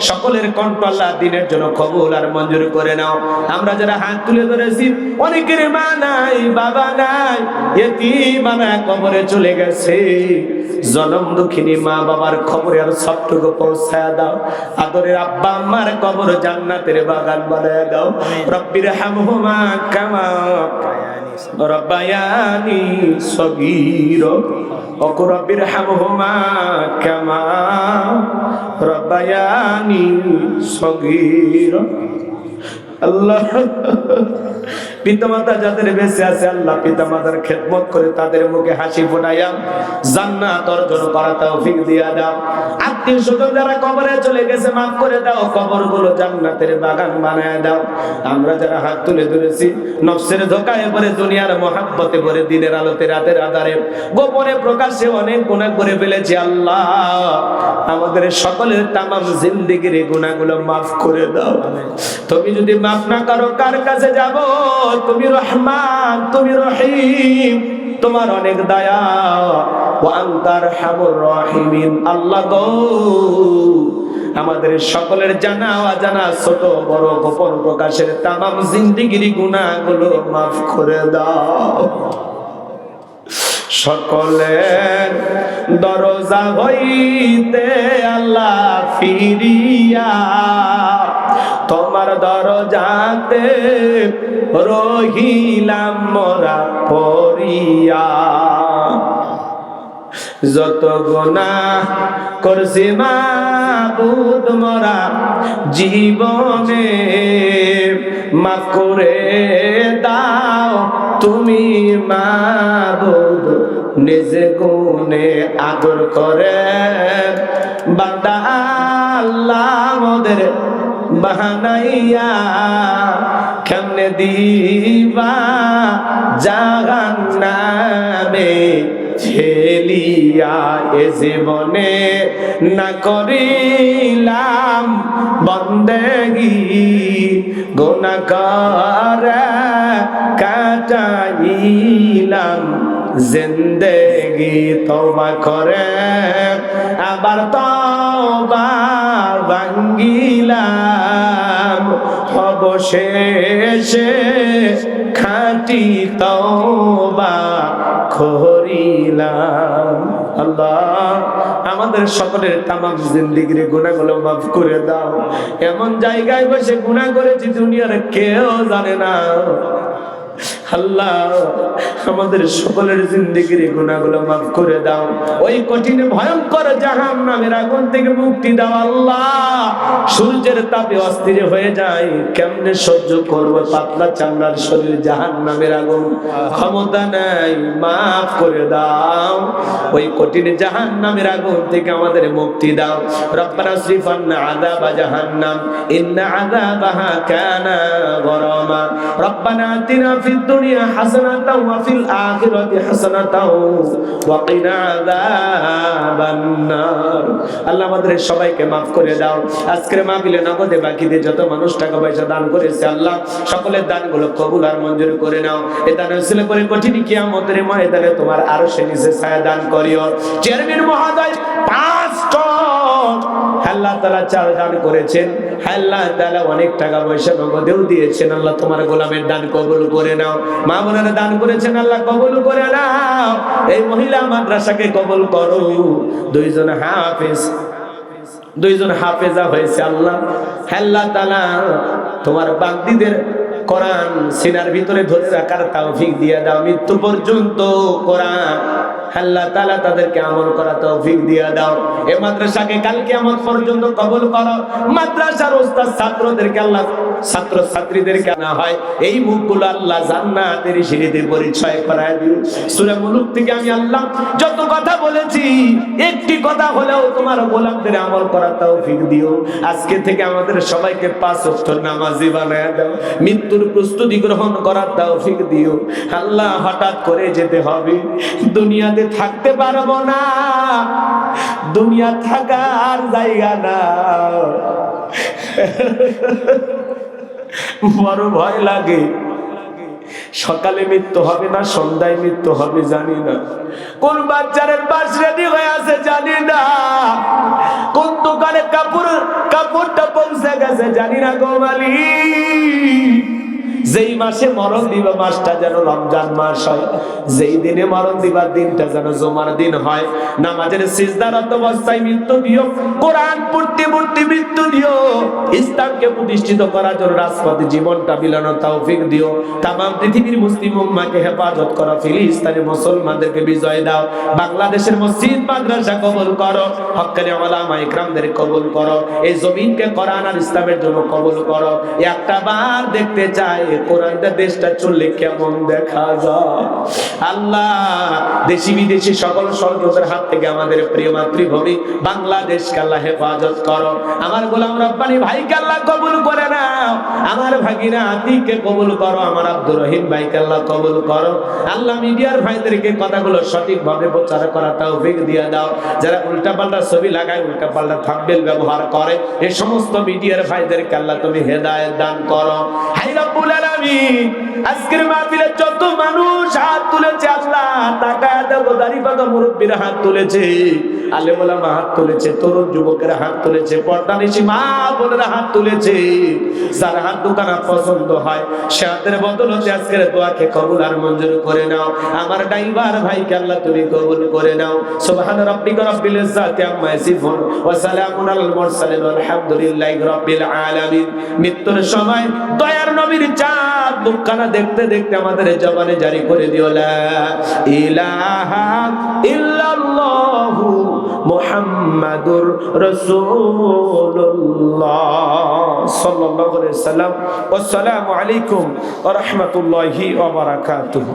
A: সকলের কণ্ঠ আল্লাহ দিনের জন্য কবুল আর মঞ্জুর করে নাও। আমরা যারা হাত তুলে ধরেছি, অনেকের মা নাই, বাবা নাই, ইতিমানা কবরে চলে গেছে। জনম দুঃখিনী মা বাবার খবরে আর সবটুকু পৌঁছায় দাও। আদরের আব্বা আম্মার কবর জান্নাতের বাগান বানায় দাও। রব্বির হামহুমা কামা রব্বায়ানি সগীরা ওয়া রব্বির হামহুমা কামা রব্বায়ানি সগীরা। আল্লাহ পিতামাতা যাদের বেঁচে আছে, আল্লাহ পিতামাতার খেদমত করে তাদের মুখে হাসি ফোটাইয়া জান্নাত অর্জন করা তৌফিক দিয়া দাও। আত্মীয় স্বজন যারা কবরে চলে গেছে, মাফ করে দাও, কবরগুলো জান্নাতের বাগান বানায় দাও। আমরা যারা হাত তুলে ধরেছি, নফসের ধোঁকায় পড়ে, দুনিয়ার মহাব্বতে পড়ে, দিনের আলোতে রাতের আধারে গোপনে প্রকাশ্যে অনেক গুনাহ করে ফেলেছি। আল্লাহ আমাদের সকলের তামাম জিন্দেগির গুনাহগুলো মাফ করে দাও। তুমি যদি মাফ না করো, কার কাছে যাব? তুমি রহমান, তুমি রহিম, তোমার অনেক দয়া। ওয়া আনতার হামুর রাহিমিন। আল্লাহ গো, আমাদের সকলের জানা অজানা, ছোট বড়, গোপন প্রকাশের তামাম জিন্দেগির গুনাহগুলো মাফ করে দাও। সকলের দরজা হইতে আল্লাহ ফিরিয়া তোমার দরজাতে রহিলাম মোরা পড়িয়া। যত গুনাহ করছি মাবুদ মোরা জীবনে, মাফ করে দাও তুমি মাবুদ। নিজে গুনে আদর করে বান্দা আল্লাহ মোদের বাহানাইয়া, কেমনে দিবা জাহান্নামে ঠেলিয়া। এ জীবনে না করিলাম বন্দেগি, গুনাহ করে কাটাইলাম জিন্দেগি। তওবা করে আবার তওবা ভাঙ্গিলাম, অবশেষে খাঁটি তওবা করিলাম। আল্লাহ আমাদের সকলের তামাম জিন্দেগির গুনাহগুলো মাফ করে দাও। এমন জায়গায় বসে গুনাহ করেছি দুনিয়ার কেউ জানে না। আল্লাহ আমাদের সকলের জিন্দেগির গুনাহগুলো মাফ করে দাও। ওই কঠিন ভয়ঙ্কর জাহান্নামের আগুন থেকে মুক্তি দাও। আল্লাহ সূর্যের তাপে অস্থির হয়ে যায়, কেমনে সহ্য করব পাতলা চামড়ার শরীর, জাহান্নামের আগুন ক্ষমতা নাই, মাফ করে দাও। ওই কঠিন জাহান্নামের আগুন থেকে আমাদের মুক্তি দাও। রব্বানা আসরিফ আন্না আযাবা জাহান্নাম ইন্না আযাবাহা কানা গরামা। রব্বানা আতিনা ফিদ দুনিয়া হাসানাতাও ওয়া ফিল আখিরাতি হাসানাতাও ওয়া কিনা আযাবান নার। আল্লাহ আমাদের সবাইকে maaf করে দাও। আজকের মাহফিলে নগদে বাকিতে যত মানুষ টাকা পয়সা দান করেছে, আল্লাহ সকলের দানগুলো কবুল আর মঞ্জুর করে নাও। এ দান উসিলা করে কঠিন কিয়ামতের ময়দানে তোমার আরশের নিচে ছায়া দান করিও। চেয়ারম্যান মহোদয় 5 টন আল্লাহ তাআলা চাল দান করেছেন, আল্লাহ তাআলা অনেক টাকা পয়সা নগদেও দিয়েছেন। আল্লাহ তোমার গোলামের দান কবুল করে নাও। মা বোনেরা দান করেছেন, আল্লাহ কবুল করে নাও। এই মহিলা মাদ্রাসাকে কবুল করো। দুইজন হাফেজা হয়েছে আল্লাহ। আল্লাহ তাআলা তোমার বান্দীদের কোরআন সিনার ভিতরে ধরে রাখার তৌফিক দিয়ে দাও। মৃত্যু পর্যন্ত কোরআন আল্লাহ তাআলা তাদেরকে আমল করা তৌফিক দিয়ে দাও। এই মাদ্রাসাকে কাল কিয়ামত পর্যন্ত কবুল করো। মাদ্রাসার ওস্তাদ ছাত্রদেরকে আল্লাহ, ছাত্র ছাত্রীদেরকে না হয় এই মুখগুলো আল্লাহ জান্নাতের সিঁড়িতে পরিচয় করায় দিও। সূরা মুলুক থেকে আমি আল্লাহ যত কথা বলেছি একটি কথা হলেও তোমার গোলামদের আমল করার তৌফিক দিও। আজকে থেকে আমাদের সবাইকে 5 ওয়াক্ত নামাজি বানায় দাও। মৃত্যুর প্রস্তুতি গ্রহণ করার তৌফিক দিও। আল্লাহ হঠাৎ করে যেতে হবে, দুনিয়াতে থাকতে পারবো না, দুনিয়া থাকার জায়গা না, বড় ভয় লাগে। সকালে মৃত্যু হবে না সন্ধ্যায় মৃত্যু হবে জানি না, কোন বাচ্চারের বাস রেডি হয়ে আছে জানি না, কোন দোকানে কাপড়টা পৌঁছে গেছে জানি না গো মালিক। যেই মাসে মরণ দিবা মাসটা যেন রমজান মাস হয়, যেই দিনে মরণ দিবার দিনটা যেন জুমার দিন হয়। নামাজের সিজদারত অবস্থায় মৃত্যু দিও, কোরআন পড়তে পড়তে মৃত্যু দিও, ইসলামকে প্রতিষ্ঠিত করার জন্য রাজপথে জীবনটা বিলানোর তৌফিক দিও। তামাম পৃথিবীর মুসলিম উম্মাহকে হেফাজত করো, ফিলিস্তিনের মুসলমানদেরকে বিজয় দাও, বাংলাদেশের মসজিদ মাদ্রাসা কবুল করো, হক্কানি উলামা ইকরামদের কবুল করো, এই জমিনকে কোরআন আর ইসলামের জন্য কবুল করো। একটা বার দেখতে চাই কোরআনটা দেশটা চললে কেমন দেখা যায়। আল্লাহ দেশি বিদেশি সকল ষড়যন্ত্রের হাত থেকে আমাদের প্রিয় মাতৃভূমি বাংলাদেশকে আল্লাহ হেফাজত করো। আমার গোলাম রব্বানী ভাইকে আল্লাহ কবুল করে নাও, আমার ভাগিনা আতিককে কবুল করো, আমার আব্দুর রহিম ভাইকে আল্লাহ কবুল করো। আল্লাহ মিডিয়ার ভাইদেরকে কথাগুলো সঠিকভাবে প্রচার করার তৌফিক দিয়ে দাও। যারা উল্টাপাল্টা ছবি লাগায়, উল্টাপাল্টা থাম্বনেল ব্যবহার করে, এই সমস্ত মিডিয়ার ভাইদেরকে আল্লাহ তুমি হেদায়েত দান করো। হাই রব্বুল আলামিন, আজকের মাহফিলে যত মানুষ হাত তুলেছে আল্লাহ তাকায়া দেখো, দাড়িপাকা মুরব্বীরা হাত তুলেছে, আলেম ওলামা হাত তুলেছে, তরুণ যুবকেরা হাত তুলেছে, পর্দানিশী মা বোনেরা হাত তুলেছে। যার হাত দোকানা পছন্দ হয় সে হাতের বদলতে আজকের দোয়াকে কবুল আর মঞ্জুর করে নাও। আমার ড্রাইভার ভাইকে আল্লাহ তুমি কবুল করে নাও। সুবহান রাব্বিকা রাব্বিল ইজ্জাতি আম্মা ইয়াসিফুন ওয়া সালামুন আলাল মুরসালিন আলহামদুলিল্লাহি রাব্বিল আলামিন। মৃত্যুর সময় দয়ার নবীর চাঁদ মুখখানা দেখতে দেখতে আমাদের জবানে জারি করে দিও লা ইলাহা ইল্লাল্লাহু মুহাম্মাদুর রাসূলুল্লাহ সাল্লাল্লাহু আলাইহি ওয়াসাল্লাম। আসসালামু আলাইকুম ওয়া রাহমাতুল্লাহি ওয়া বারাকাতুহু।